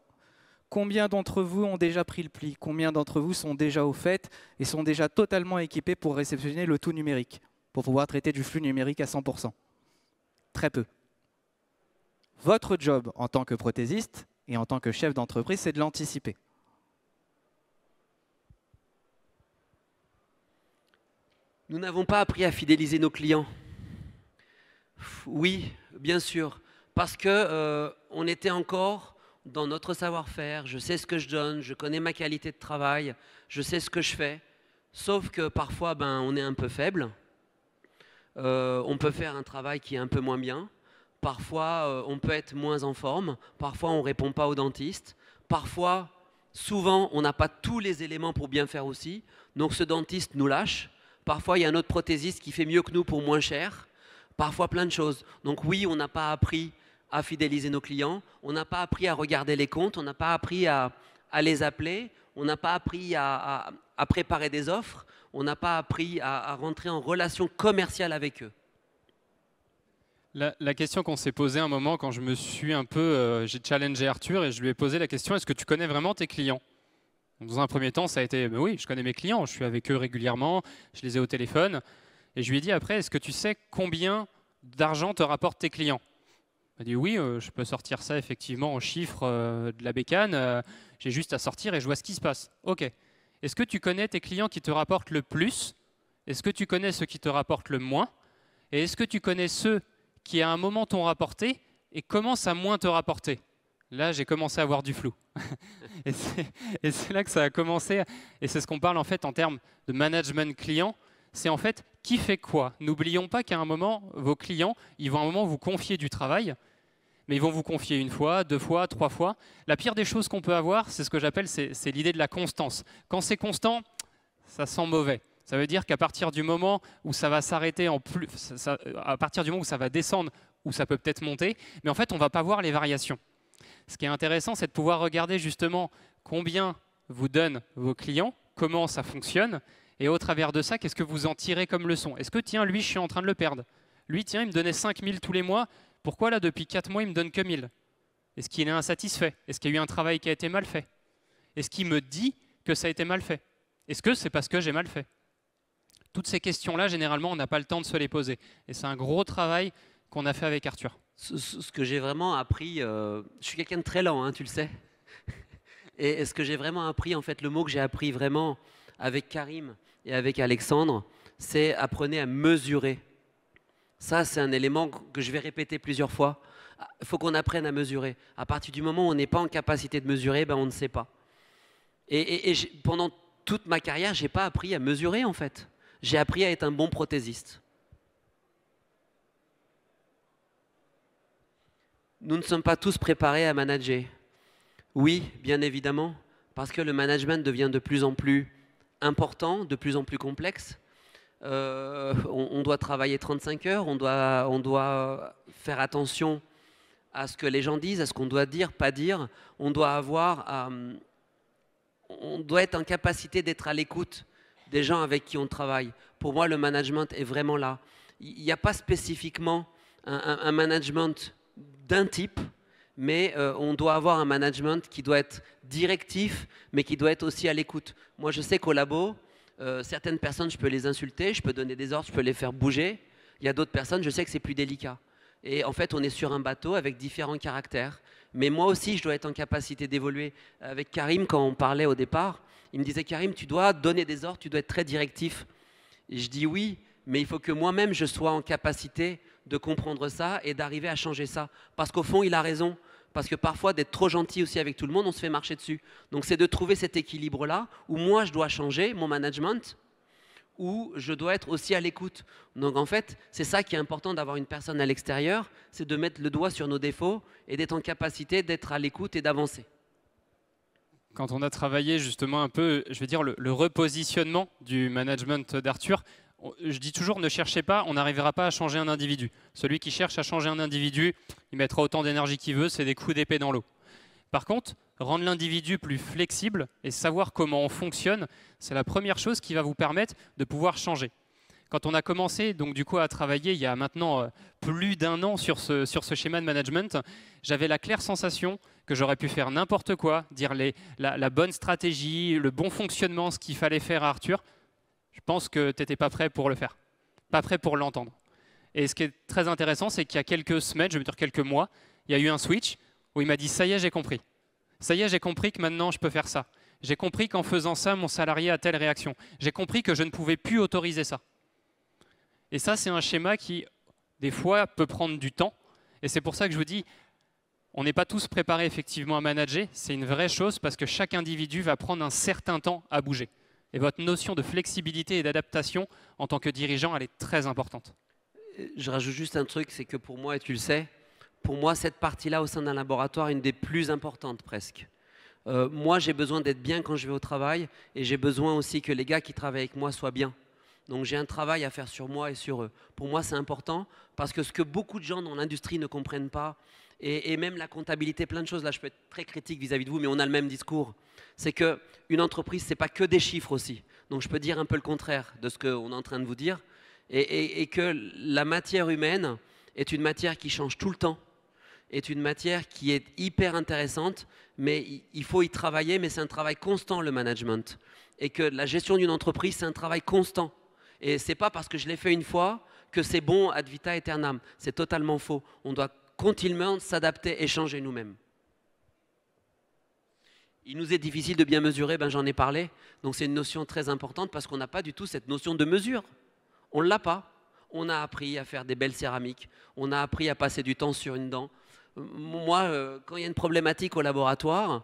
Combien d'entre vous ont déjà pris le pli? Combien d'entre vous sont déjà au fait et sont déjà totalement équipés pour réceptionner le tout numérique, pour pouvoir traiter du flux numérique à 100%? Très peu. Votre job en tant que prothésiste et en tant que chef d'entreprise, c'est de l'anticiper. Nous n'avons pas appris à fidéliser nos clients. Oui, bien sûr, parce qu'on était encore dans notre savoir-faire. Je sais ce que je donne, je connais ma qualité de travail, je sais ce que je fais. Sauf que parfois, on est un peu faible. On peut faire un travail qui est un peu moins bien. Parfois, on peut être moins en forme. Parfois, on ne répond pas au dentiste. Parfois, souvent, on n'a pas tous les éléments pour bien faire aussi. Donc, ce dentiste nous lâche. Parfois, il y a un autre prothésiste qui fait mieux que nous pour moins cher. Parfois, plein de choses. Donc oui, on n'a pas appris à fidéliser nos clients. On n'a pas appris à regarder les comptes. On n'a pas appris à les appeler. On n'a pas appris à préparer des offres. On n'a pas appris à rentrer en relation commerciale avec eux. La question qu'on s'est posée un moment quand je me suis un peu... j'ai challengé Arthur et je lui ai posé la question, est-ce que tu connais vraiment tes clients? Dans un premier temps, ça a été, oui, je connais mes clients, je suis avec eux régulièrement, je les ai au téléphone. Et je lui ai dit après, est-ce que tu sais combien d'argent te rapportent tes clients? Il m'a dit, oui, je peux sortir ça effectivement en chiffres de la bécane, j'ai juste à sortir et je vois ce qui se passe. Ok. Est-ce que tu connais tes clients qui te rapportent le plus? Est-ce que tu connais ceux qui te rapportent le moins? Et est-ce que tu connais ceux qui à un moment t'ont rapporté et commencent à moins te rapporter? Là, j'ai commencé à avoir du flou. et c'est là que ça a commencé. Et c'est ce qu'on parle en fait en termes de management client. C'est en fait qui fait quoi. N'oublions pas qu'à un moment, vos clients, ils vont à un moment vous confier du travail. Mais ils vont vous confier une fois, 2 fois, 3 fois. La pire des choses qu'on peut avoir, c'est ce que j'appelle, c'est l'idée de la constance. Quand c'est constant, ça sent mauvais. Ça veut dire qu'à partir du moment où ça va s'arrêter en plus, à partir du moment où ça va descendre, ou ça peut peut-être monter, mais en fait, on ne va pas voir les variations. Ce qui est intéressant, c'est de pouvoir regarder justement combien vous donnent vos clients, comment ça fonctionne, et au travers de ça, qu'est-ce que vous en tirez comme leçon? Est-ce que, tiens, lui, je suis en train de le perdre? Lui, tiens, il me donnait 5 000 tous les mois, pourquoi là, depuis 4 mois, il me donne que 1 000? Est-ce qu'il est insatisfait? Est-ce qu'il y a eu un travail qui a été mal fait? Est-ce qu'il me dit que ça a été mal fait? Est-ce que c'est parce que j'ai mal fait? Toutes ces questions-là, généralement, on n'a pas le temps de se les poser. Et c'est un gros travail qu'on a fait avec Arthur. Ce que j'ai vraiment appris, je suis quelqu'un de très lent, hein, tu le sais. Et ce que j'ai vraiment appris, en fait, le mot que j'ai appris vraiment avec Karim et avec Alexandre, c'est apprenez à mesurer. Ça, c'est un élément que je vais répéter plusieurs fois. Il faut qu'on apprenne à mesurer. À partir du moment où on n'est pas en capacité de mesurer, ben on ne sait pas. Et pendant toute ma carrière, je n'ai pas appris à mesurer, en fait. J'ai appris à être un bon prothésiste. Nous ne sommes pas tous préparés à manager. Oui, bien évidemment, parce que le management devient de plus en plus important, de plus en plus complexe. On doit travailler 35 heures, on doit faire attention à ce que les gens disent, à ce qu'on doit dire, pas dire. On doit être en capacité d'être à l'écoute des gens avec qui on travaille. Pour moi, le management est vraiment là. Il n'y a pas spécifiquement un management d'un type, mais on doit avoir un management qui doit être directif, mais qui doit être aussi à l'écoute. Moi, je sais qu'au labo, certaines personnes, je peux les insulter, je peux donner des ordres, je peux les faire bouger. Il y a d'autres personnes, je sais que c'est plus délicat. Et en fait, on est sur un bateau avec différents caractères. Mais moi aussi, je dois être en capacité d'évoluer. Avec Karim, quand on parlait au départ, il me disait, Karim, tu dois donner des ordres, tu dois être très directif. Et je dis oui, mais il faut que moi-même, je sois en capacité de comprendre ça et d'arriver à changer ça. Parce qu'au fond, il a raison. Parce que parfois, d'être trop gentil aussi avec tout le monde, on se fait marcher dessus. Donc, c'est de trouver cet équilibre-là, où moi, je dois changer mon management, où je dois être aussi à l'écoute. Donc, en fait, c'est ça qui est important d'avoir une personne à l'extérieur, c'est de mettre le doigt sur nos défauts et d'être en capacité d'être à l'écoute et d'avancer. Quand on a travaillé justement un peu, je vais dire, le repositionnement du management d'Arthur, je dis toujours, ne cherchez pas, on n'arrivera pas à changer un individu. Celui qui cherche à changer un individu, il mettra autant d'énergie qu'il veut, c'est des coups d'épée dans l'eau. Par contre, rendre l'individu plus flexible et savoir comment on fonctionne, c'est la première chose qui va vous permettre de pouvoir changer. Quand on a commencé donc, du coup, à travailler il y a maintenant plus d'1 an sur ce schéma de management, j'avais la claire sensation que j'aurais pu faire n'importe quoi, dire la bonne stratégie, le bon fonctionnement, ce qu'il fallait faire à Arthur. Je pense que tu n'étais pas prêt pour le faire, pas prêt pour l'entendre. Et ce qui est très intéressant, c'est qu'il y a quelques semaines, je veux dire quelques mois, il y a eu un switch où il m'a dit « ça y est, j'ai compris. Ça y est, j'ai compris que maintenant, je peux faire ça. J'ai compris qu'en faisant ça, mon salarié a telle réaction. J'ai compris que je ne pouvais plus autoriser ça. » Et ça, c'est un schéma qui, des fois, peut prendre du temps. Et c'est pour ça que je vous dis, on n'est pas tous préparés effectivement à manager. C'est une vraie chose parce que chaque individu va prendre un certain temps à bouger. Et votre notion de flexibilité et d'adaptation en tant que dirigeant, elle est très importante. Je rajoute juste un truc, c'est que pour moi, et tu le sais, pour moi, cette partie-là au sein d'un laboratoire est une des plus importantes presque. Moi, j'ai besoin d'être bien quand je vais au travail et j'ai besoin aussi que les gars qui travaillent avec moi soient bien. Donc j'ai un travail à faire sur moi et sur eux. Pour moi, c'est important parce que ce que beaucoup de gens dans l'industrie ne comprennent pas, et même la comptabilité, plein de choses, là je peux être très critique vis-à-vis de vous, mais on a le même discours, c'est qu'une entreprise, ce n'est pas que des chiffres aussi. Donc je peux dire un peu le contraire de ce qu'on est en train de vous dire, et que la matière humaine est une matière qui change tout le temps, est une matière qui est hyper intéressante, mais il faut y travailler, mais c'est un travail constant le management. Et que la gestion d'une entreprise, c'est un travail constant. Et ce n'est pas parce que je l'ai fait une fois que c'est bon ad vitam aeternam. C'est totalement faux. On doit continuellement s'adapter et changer nous-mêmes. Il nous est difficile de bien mesurer, ben j'en ai parlé. Donc c'est une notion très importante parce qu'on n'a pas du tout cette notion de mesure. On ne l'a pas. On a appris à faire des belles céramiques. On a appris à passer du temps sur une dent. Moi, quand il y a une problématique au laboratoire,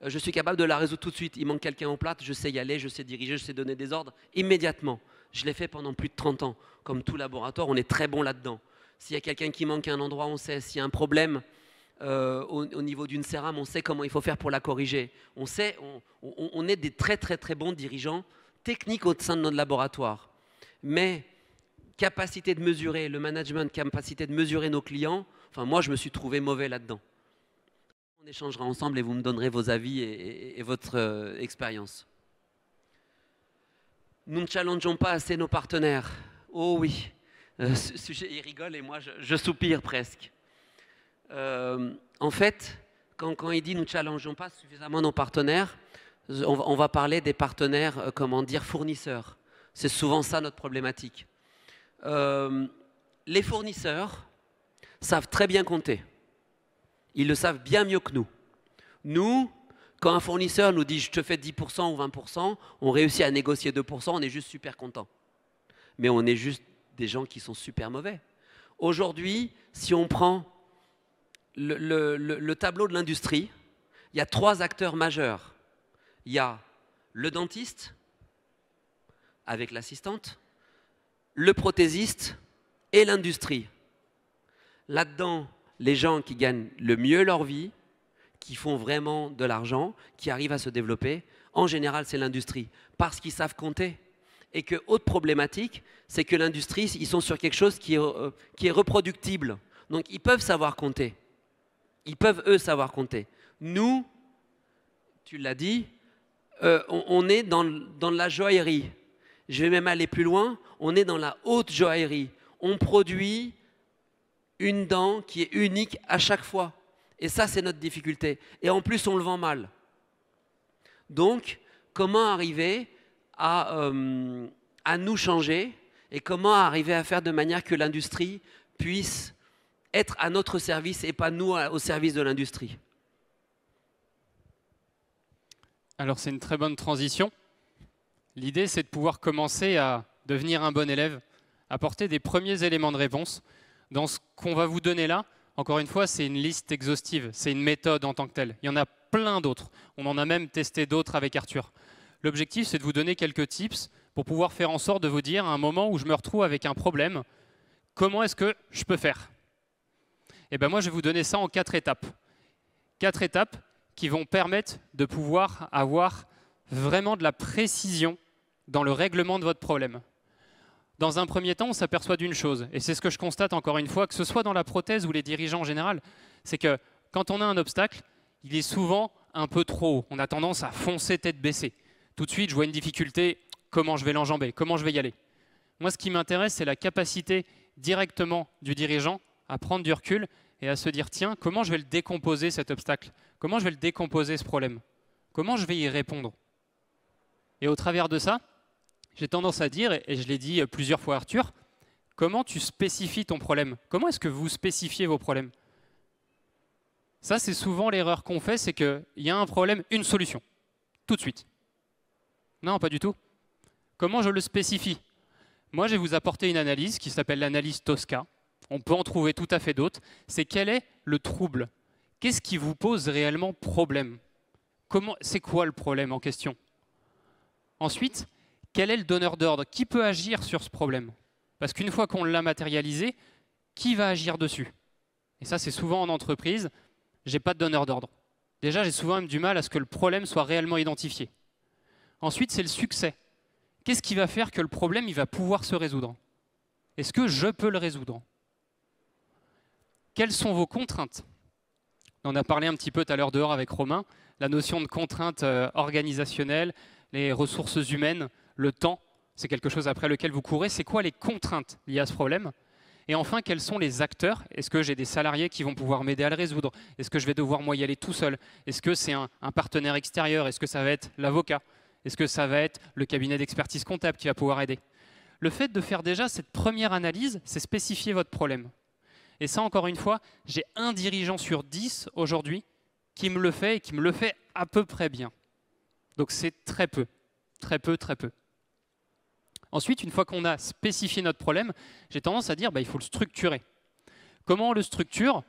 je suis capable de la résoudre tout de suite. Il manque quelqu'un en plate, je sais y aller, je sais diriger, je sais donner des ordres immédiatement. Je l'ai fait pendant plus de 30 ans. Comme tout laboratoire, on est très bon là-dedans. S'il y a quelqu'un qui manque à un endroit, on sait. S'il y a un problème au niveau d'une CRM, on sait comment il faut faire pour la corriger. On est des très très très bons dirigeants techniques au sein de notre laboratoire. Mais capacité de mesurer, le management, capacité de mesurer nos clients, enfin moi je me suis trouvé mauvais là-dedans. On échangera ensemble et vous me donnerez vos avis et votre expérience. Nous ne challengeons pas assez nos partenaires. Oh oui, ce sujet il rigole et moi je soupire presque. En fait, quand il dit nous ne challengeons pas suffisamment nos partenaires, on va parler des partenaires, comment dire, fournisseurs. C'est souvent ça notre problématique. Les fournisseurs savent très bien compter. Ils le savent bien mieux que nous. Nous, quand un fournisseur nous dit « je te fais 10% ou 20%, on réussit à négocier 2%, on est juste super content. Mais on est juste des gens qui sont super mauvais. Aujourd'hui, si on prend le tableau de l'industrie, il y a 3 acteurs majeurs. Il y a le dentiste, avec l'assistante, le prothésiste et l'industrie. Là-dedans, les gens qui gagnent le mieux leur vie, qui font vraiment de l'argent, qui arrivent à se développer, en général, c'est l'industrie, parce qu'ils savent compter. Et que, autre problématique, c'est que l'industrie, ils sont sur quelque chose qui est reproductible. Donc, ils peuvent savoir compter. Ils peuvent, eux, savoir compter. Nous, tu l'as dit, on est dans la joaillerie. Je vais même aller plus loin, on est dans la haute joaillerie. On produit une dent qui est unique à chaque fois. Et ça, c'est notre difficulté. Et en plus, on le vend mal. Donc, comment arriver à nous changer et comment arriver à faire de manière que l'industrie puisse être à notre service et pas nous au service de l'industrie? Alors, c'est une très bonne transition. L'idée, c'est de pouvoir commencer à devenir un bon élève, apporter des premiers éléments de réponse. Dans ce qu'on va vous donner là, encore une fois, c'est une liste exhaustive, c'est une méthode en tant que telle. Il y en a plein d'autres. On en a même testé d'autres avec Arthur. L'objectif, c'est de vous donner quelques tips pour pouvoir faire en sorte de vous dire, à un moment où je me retrouve avec un problème, comment est-ce que je peux faire? Et bien moi, je vais vous donner ça en 4 étapes. 4 étapes qui vont permettre de pouvoir avoir vraiment de la précision dans le règlement de votre problème. Dans un premier temps, on s'aperçoit d'une chose, et c'est ce que je constate encore une fois, que ce soit dans la prothèse ou les dirigeants en général, c'est que quand on a un obstacle, il est souvent un peu trop haut. On a tendance à foncer tête baissée. Tout de suite, je vois une difficulté, comment je vais l'enjamber, comment je vais y aller. Moi, ce qui m'intéresse, c'est la capacité directement du dirigeant à prendre du recul et à se dire, tiens, comment je vais le décomposer cet obstacle? Comment je vais le décomposer ce problème? Comment je vais y répondre? Et au travers de ça, j'ai tendance à dire, et je l'ai dit plusieurs fois à Arthur, comment tu spécifies ton problème? Comment est-ce que vous spécifiez vos problèmes? Ça, c'est souvent l'erreur qu'on fait, c'est qu'il y a un problème, une solution, tout de suite. Non, pas du tout. Comment je le spécifie? Moi, je vais vous apporter une analyse qui s'appelle l'analyse Tosca. On peut en trouver tout à fait d'autres. C'est quel est le trouble? Qu'est-ce qui vous pose réellement problème? C'est quoi le problème en question? Ensuite, quel est le donneur d'ordre? Qui peut agir sur ce problème? Parce qu'une fois qu'on l'a matérialisé, qui va agir dessus? Et ça, c'est souvent en entreprise, j'ai pas de donneur d'ordre. Déjà, j'ai souvent même du mal à ce que le problème soit réellement identifié. Ensuite, c'est le succès. Qu'est-ce qui va faire que le problème il va pouvoir se résoudre? Est-ce que je peux le résoudre? Quelles sont vos contraintes? On en a parlé un petit peu tout à l'heure dehors avec Romain, la notion de contraintes organisationnelles, les ressources humaines, le temps, c'est quelque chose après lequel vous courez. C'est quoi les contraintes liées à ce problème? Et enfin, quels sont les acteurs? Est-ce que j'ai des salariés qui vont pouvoir m'aider à le résoudre? Est-ce que je vais devoir moi y aller tout seul? Est-ce que c'est un partenaire extérieur? Est-ce que ça va être l'avocat? Est-ce que ça va être le cabinet d'expertise comptable qui va pouvoir aider? Le fait de faire déjà cette première analyse, c'est spécifier votre problème. Et ça, encore une fois, j'ai un dirigeant sur 10 aujourd'hui qui me le fait et qui me le fait à peu près bien. Donc c'est très peu, très peu, très peu. Ensuite, une fois qu'on a spécifié notre problème, j'ai tendance à dire il faut le structurer. Comment on le structure?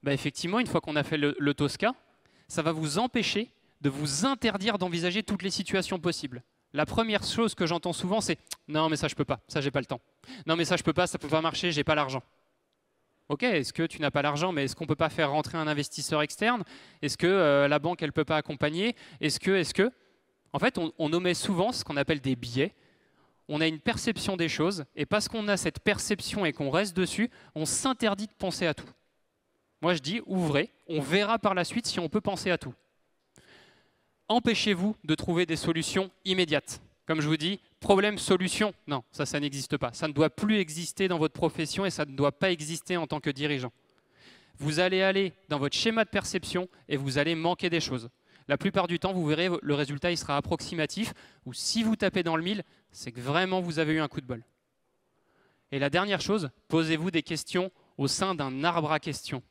Effectivement, une fois qu'on a fait le Tosca, ça va vous empêcher de vous interdire d'envisager toutes les situations possibles. La première chose que j'entends souvent, c'est « Non, mais ça, je peux pas. Ça, j'ai pas le temps. Non, mais ça, je peux pas. Ça peut pas marcher. J'ai pas l'argent. » Ok, est-ce que tu n'as pas l'argent, mais est-ce qu'on ne peut pas faire rentrer un investisseur externe? Est-ce que la banque, elle ne peut pas accompagner? Est-ce que En fait, on omet souvent ce qu'on appelle des biais. On a une perception des choses, et parce qu'on a cette perception et qu'on reste dessus, on s'interdit de penser à tout. Moi, je dis, ouvrez, on verra par la suite si on peut penser à tout. Empêchez-vous de trouver des solutions immédiates. Comme je vous dis, problème-solution, non, ça n'existe pas. Ça ne doit plus exister dans votre profession et ça ne doit pas exister en tant que dirigeant. Vous allez aller dans votre schéma de perception et vous allez manquer des choses. La plupart du temps, vous verrez, le résultat il sera approximatif, ou si vous tapez dans le mille, c'est que vraiment vous avez eu un coup de bol. Et la dernière chose, posez-vous des questions au sein d'un arbre à questions.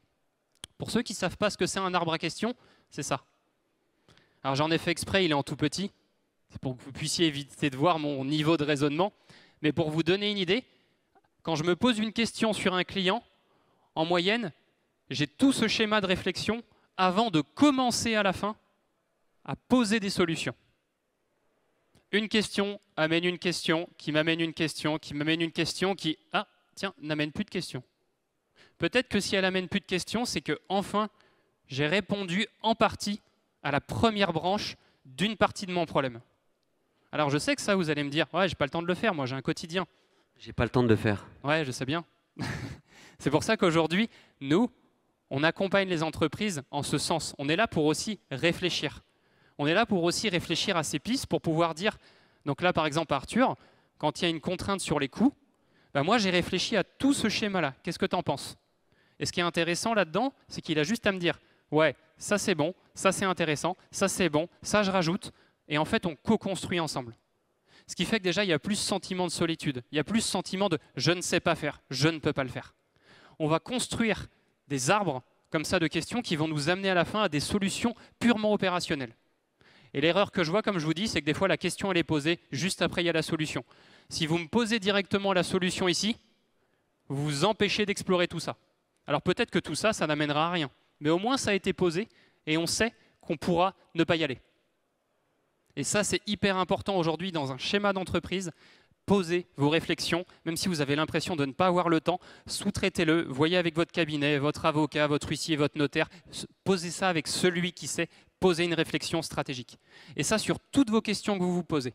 Pour ceux qui ne savent pas ce que c'est un arbre à questions, c'est ça. Alors j'en ai fait exprès, il est en tout petit, c'est pour que vous puissiez éviter de voir mon niveau de raisonnement. Mais pour vous donner une idée, quand je me pose une question sur un client, en moyenne, j'ai tout ce schéma de réflexion avant de commencer à la fin à poser des solutions. Une question amène une question, qui m'amène une question, qui m'amène une question, qui, ah, tiens, n'amène plus de questions. Peut-être que si elle amène plus de questions, c'est que enfin, j'ai répondu en partie à la première branche d'une partie de mon problème. Alors je sais que ça, vous allez me dire, ouais, j'ai pas le temps de le faire, moi j'ai un quotidien. J'ai pas le temps de le faire. Ouais, je sais bien. C'est pour ça qu'aujourd'hui, nous, on accompagne les entreprises en ce sens. On est là pour aussi réfléchir. On est là pour aussi réfléchir à ces pistes pour pouvoir dire, donc là par exemple Arthur, quand il y a une contrainte sur les coûts, ben moi j'ai réfléchi à tout ce schéma-là. Qu'est-ce que tu en penses? Et ce qui est intéressant là-dedans, c'est qu'il a juste à me dire, ouais, ça c'est bon, ça c'est intéressant, ça c'est bon, ça je rajoute. Et en fait, on co-construit ensemble. Ce qui fait que déjà, il y a plus sentiment de solitude. Il y a plus sentiment de « je ne sais pas faire, je ne peux pas le faire ». On va construire des arbres comme ça de questions qui vont nous amener à la fin à des solutions purement opérationnelles. Et l'erreur que je vois, comme je vous dis, c'est que des fois, la question elle est posée juste après, il y a la solution. Si vous me posez directement la solution ici, vous vous empêchez d'explorer tout ça. Alors peut-être que tout ça, ça n'amènera à rien. Mais au moins, ça a été posé et on sait qu'on pourra ne pas y aller. Et ça, c'est hyper important aujourd'hui dans un schéma d'entreprise. Posez vos réflexions, même si vous avez l'impression de ne pas avoir le temps, sous-traitez-le, voyez avec votre cabinet, votre avocat, votre huissier, votre notaire, posez ça avec celui qui sait poser une réflexion stratégique. Et ça sur toutes vos questions que vous vous posez.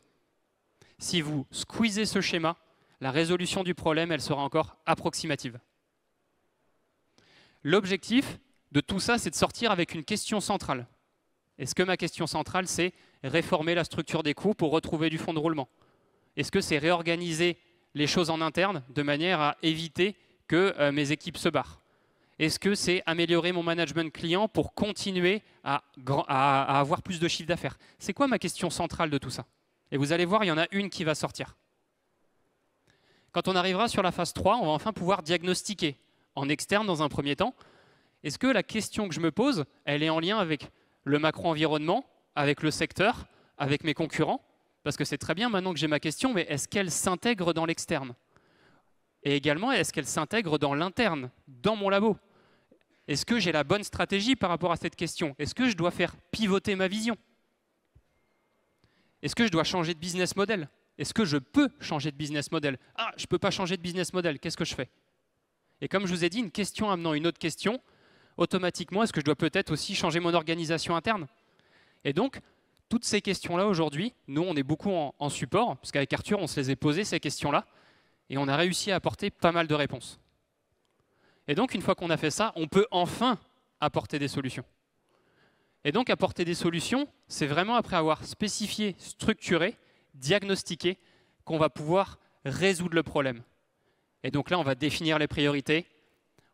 Si vous squeezez ce schéma, la résolution du problème, elle sera encore approximative. L'objectif de tout ça, c'est de sortir avec une question centrale. Est-ce que ma question centrale, c'est réformer la structure des coûts pour retrouver du fonds de roulement? Est-ce que c'est réorganiser les choses en interne de manière à éviter que mes équipes se barrent? Est-ce que c'est améliorer mon management client pour continuer à avoir plus de chiffre d'affaires? C'est quoi ma question centrale de tout ça? Et vous allez voir, il y en a une qui va sortir. Quand on arrivera sur la phase 3, on va enfin pouvoir diagnostiquer en externe dans un premier temps. Est-ce que la question que je me pose, elle est en lien avec le macro-environnement, avec le secteur, avec mes concurrents? Parce que c'est très bien maintenant que j'ai ma question, mais est-ce qu'elle s'intègre dans l'externe? Et également, est-ce qu'elle s'intègre dans l'interne, dans mon labo? Est-ce que j'ai la bonne stratégie par rapport à cette question? Est-ce que je dois faire pivoter ma vision? Est-ce que je dois changer de business model? Est-ce que je peux changer de business model? Ah, je ne peux pas changer de business model, qu'est-ce que je fais? Et comme je vous ai dit, une question amenant une autre question, automatiquement, est-ce que je dois peut-être aussi changer mon organisation interne? Et donc, toutes ces questions-là aujourd'hui, nous, on est beaucoup en support, parce qu'avec Arthur, on se les a posées, ces questions-là, et on a réussi à apporter pas mal de réponses. Et donc, une fois qu'on a fait ça, on peut enfin apporter des solutions. Et donc, apporter des solutions, c'est vraiment après avoir spécifié, structuré, diagnostiqué, qu'on va pouvoir résoudre le problème. Et donc là, on va définir les priorités,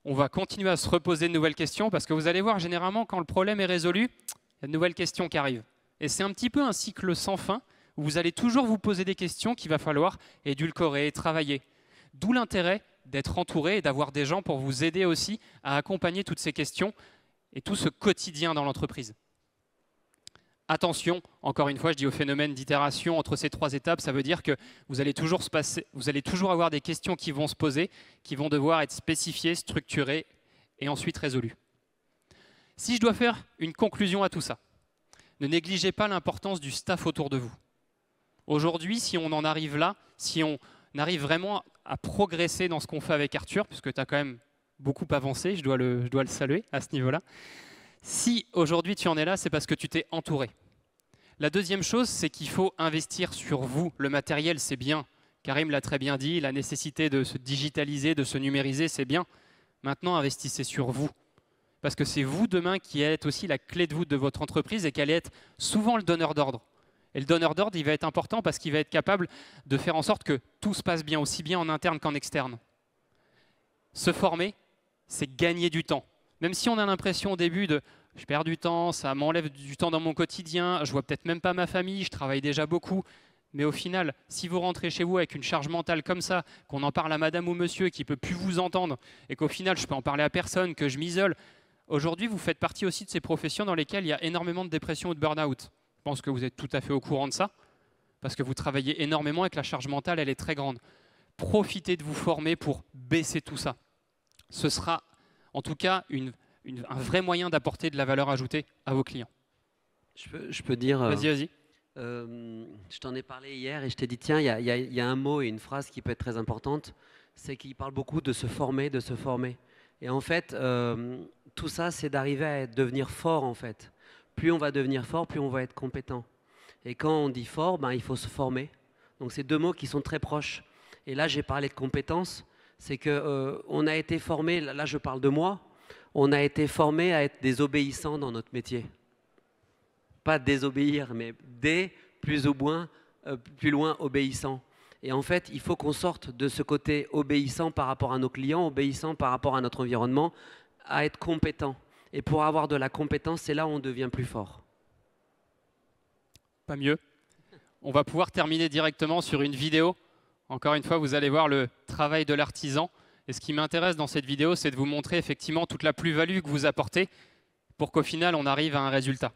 on va continuer à se reposer de nouvelles questions, parce que vous allez voir, généralement, quand le problème est résolu, il y a de nouvelles questions qui arrivent. Et c'est un petit peu un cycle sans fin, où vous allez toujours vous poser des questions qu'il va falloir édulcorer, travailler. D'où l'intérêt d'être entouré et d'avoir des gens pour vous aider aussi à accompagner toutes ces questions et tout ce quotidien dans l'entreprise. Attention, encore une fois, je dis au phénomène d'itération entre ces trois étapes, ça veut dire que vous allez toujours avoir des questions qui vont se poser, qui vont devoir être spécifiées, structurées et ensuite résolues. Si je dois faire une conclusion à tout ça, ne négligez pas l'importance du staff autour de vous. Aujourd'hui, si on en arrive là, si on arrive vraiment à progresser dans ce qu'on fait avec Arthur, puisque tu as quand même beaucoup avancé, je dois le saluer à ce niveau-là. Si aujourd'hui tu en es là, c'est parce que tu t'es entouré. La deuxième chose, c'est qu'il faut investir sur vous. Le matériel, c'est bien. Karim l'a très bien dit, la nécessité de se digitaliser, de se numériser, c'est bien. Maintenant, investissez sur vous. Parce que c'est vous demain qui êtes aussi la clé de voûte de votre entreprise et qui allez être souvent le donneur d'ordre. Et le donneur d'ordre, il va être important parce qu'il va être capable de faire en sorte que tout se passe bien, aussi bien en interne qu'en externe. Se former, c'est gagner du temps. Même si on a l'impression au début de « je perds du temps, ça m'enlève du temps dans mon quotidien, je vois peut-être même pas ma famille, je travaille déjà beaucoup ». Mais au final, si vous rentrez chez vous avec une charge mentale comme ça, qu'on en parle à madame ou monsieur qui ne peut plus vous entendre et qu'au final, je peux en parler à personne, que je m'isole, aujourd'hui, vous faites partie aussi de ces professions dans lesquelles il y a énormément de dépression ou de burn-out. Je pense que vous êtes tout à fait au courant de ça, parce que vous travaillez énormément et que la charge mentale, elle est très grande. Profitez de vous former pour baisser tout ça. Ce sera en tout cas un vrai moyen d'apporter de la valeur ajoutée à vos clients. Je peux dire... Vas-y. Je t'en ai parlé hier et je t'ai dit, tiens, il y a un mot et une phrase qui peut être très importante, c'est qu'il parle beaucoup de se former, de se former. Et en fait, tout ça, c'est d'arriver à devenir fort, en fait. Plus on va devenir fort, plus on va être compétent. Et quand on dit fort, ben, il faut se former. Donc, c'est deux mots qui sont très proches. Et là, j'ai parlé de compétences. C'est qu'on a été formé, là, je parle de moi, on a été formé à être des obéissants dans notre métier. Pas désobéir, mais plus loin, obéissant. Et en fait, il faut qu'on sorte de ce côté obéissant par rapport à nos clients, obéissant par rapport à notre environnement, à être compétent. Et pour avoir de la compétence, c'est là où on devient plus fort. Pas mieux. On va pouvoir terminer directement sur une vidéo. Encore une fois, vous allez voir le travail de l'artisan. Et ce qui m'intéresse dans cette vidéo, c'est de vous montrer effectivement toute la plus-value que vous apportez pour qu'au final, on arrive à un résultat.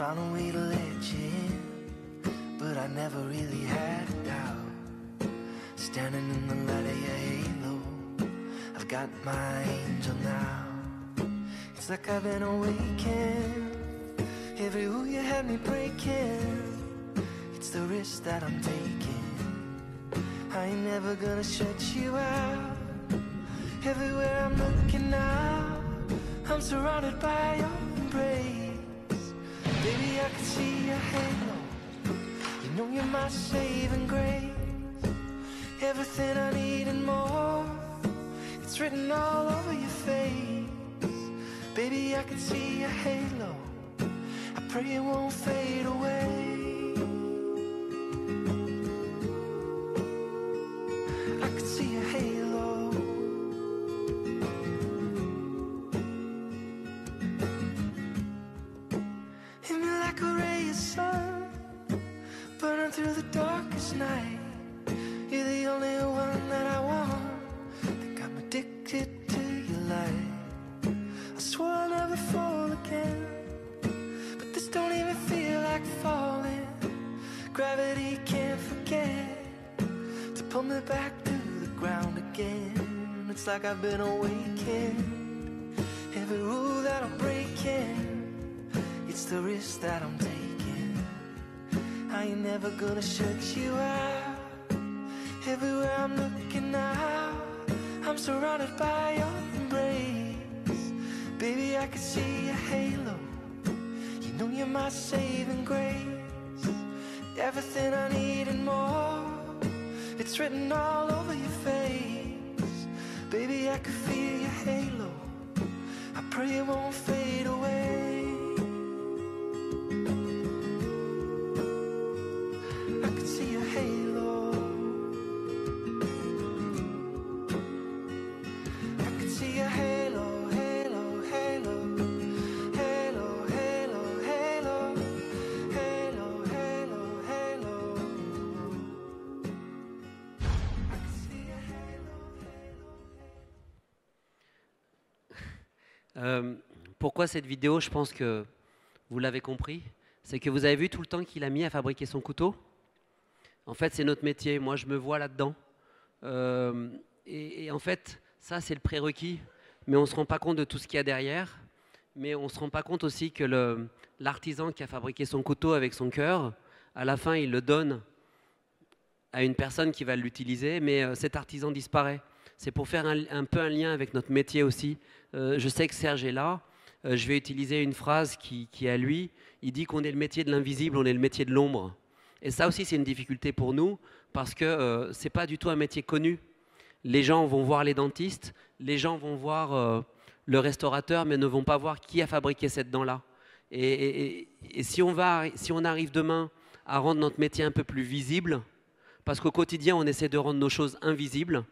Found a way to let you in, but I never really had a doubt. Standing in the light of your halo, I've got my angel now. It's like I've been awakened, every rule you had me breaking. It's the risk that I'm taking, I ain't never gonna shut you out. Everywhere I'm looking now, I'm surrounded by your embrace. Baby, I can see your halo, you know you're my saving grace. Everything I need and more, it's written all over your face. Baby, I can see your halo, I pray it won't fade away. I can see your halo. Hit me like a ray of sun, burning through the darkest night. You're the only one that I want, think I'm addicted to your light. I swore I'll never fall again, but this don't even feel like falling. Gravity can't forget to pull me back to the ground again. It's like I've been awakened, every rule that I'm breaking, it's the risk that I'm taking. I ain't never gonna shut you out. Everywhere I'm looking now, I'm surrounded by your embrace. Baby, I can see your halo, you know you're my saving grace. Everything I need and more, it's written all over your face. Baby, I can feel your halo. I pray it won't fade away. I can see your halo. I can see your halo, halo, halo. Halo, halo, halo. Halo, halo, halo. I can see your halo, halo. Pourquoi cette vidéo? Je pense que vous l'avez compris. C'est que vous avez vu tout le temps qu'il a mis à fabriquer son couteau. En fait, c'est notre métier. Moi, je me vois là-dedans. Et en fait, ça, c'est le prérequis. Mais on ne se rend pas compte de tout ce qu'il y a derrière. Mais on ne se rend pas compte aussi que l'artisan qui a fabriqué son couteau avec son cœur, à la fin, il le donne à une personne qui va l'utiliser. Mais cet artisan disparaît. C'est pour faire un peu un lien avec notre métier aussi. Je sais que Serge est là. Je vais utiliser une phrase qui est à lui. Il dit qu'on est le métier de l'invisible, on est le métier de l'ombre. Et ça aussi, c'est une difficulté pour nous parce que ce n'est pas du tout un métier connu. Les gens vont voir les dentistes, les gens vont voir le restaurateur, mais ne vont pas voir qui a fabriqué cette dent-là. Et si on arrive demain à rendre notre métier un peu plus visible, parce qu'au quotidien, on essaie de rendre nos choses invisibles,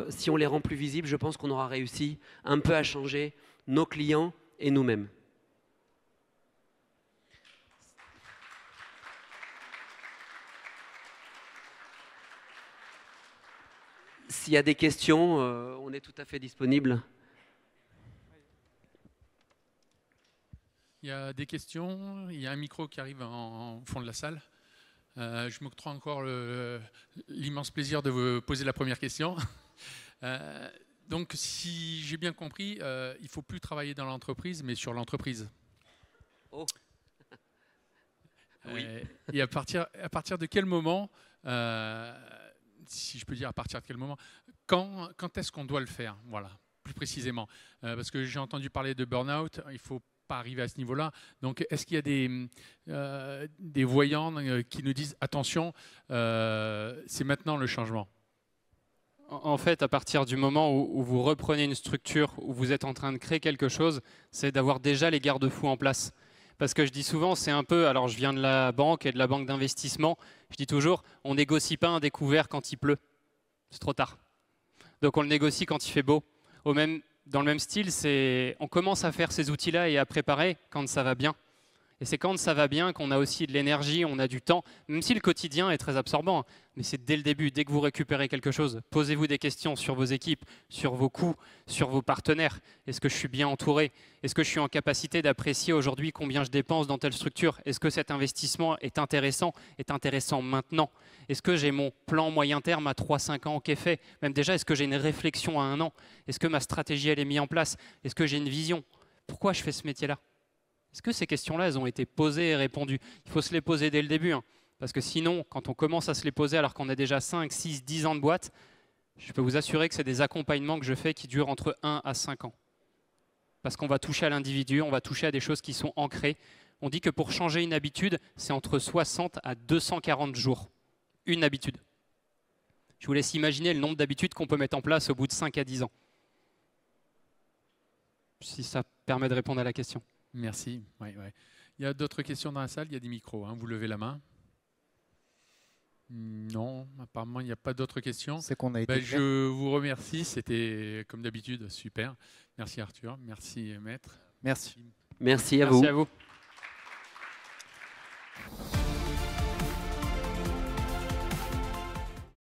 si on les rend plus visibles, je pense qu'on aura réussi un peu à changer nos clients et nous-mêmes. S'il y a des questions, on est tout à fait disponible. Il y a des questions, il y a un micro qui arrive en fond de la salle. Je m'octroie encore l'immense plaisir de vous poser la première question. Donc, si j'ai bien compris, il ne faut plus travailler dans l'entreprise, mais sur l'entreprise. Oh. Oui. Et à partir de quel moment, si je peux dire à partir de quel moment, quand est-ce qu'on doit le faire? Voilà, plus précisément. Parce que j'ai entendu parler de burn-out, il ne faut pas arriver à ce niveau-là. Donc, est-ce qu'il y a des voyants qui nous disent attention, c'est maintenant le changement? En fait, à partir du moment où vous reprenez une structure, où vous êtes en train de créer quelque chose, c'est d'avoir déjà les garde-fous en place. Parce que je dis souvent, c'est un peu, alors je viens de la banque et de la banque d'investissement, je dis toujours, on ne négocie pas un découvert quand il pleut. C'est trop tard. Donc on le négocie quand il fait beau. Dans le même style, on commence à faire ces outils-là et à préparer quand ça va bien. Et c'est quand ça va bien qu'on a aussi de l'énergie, on a du temps, même si le quotidien est très absorbant. Mais c'est dès le début, dès que vous récupérez quelque chose, posez-vous des questions sur vos équipes, sur vos coûts, sur vos partenaires. Est-ce que je suis bien entouré? Est-ce que je suis en capacité d'apprécier aujourd'hui combien je dépense dans telle structure? Est-ce que cet investissement est intéressant maintenant? Est-ce que j'ai mon plan moyen terme à 3-5 ans qui est fait? Même déjà, est-ce que j'ai une réflexion à 1 an? Est-ce que ma stratégie elle est mise en place? Est-ce que j'ai une vision? Pourquoi je fais ce métier-là? Est-ce que ces questions-là, elles ont été posées et répondues? Il faut se les poser dès le début. Parce que sinon, quand on commence à se les poser alors qu'on a déjà 5, 6, 10 ans de boîte, je peux vous assurer que c'est des accompagnements que je fais qui durent entre 1 à 5 ans. Parce qu'on va toucher à l'individu, on va toucher à des choses qui sont ancrées. On dit que pour changer une habitude, c'est entre 60 à 240 jours. Une habitude. Je vous laisse imaginer le nombre d'habitudes qu'on peut mettre en place au bout de 5 à 10 ans. Si ça permet de répondre à la question. Merci. Ouais. Il y a d'autres questions dans la salle? Il y a des micros. Vous levez la main. Non, apparemment, il n'y a pas d'autres questions. C'est qu'on a été je vous remercie. C'était, comme d'habitude, super. Merci Arthur. Merci Maître. Merci. Merci à vous. Merci à vous.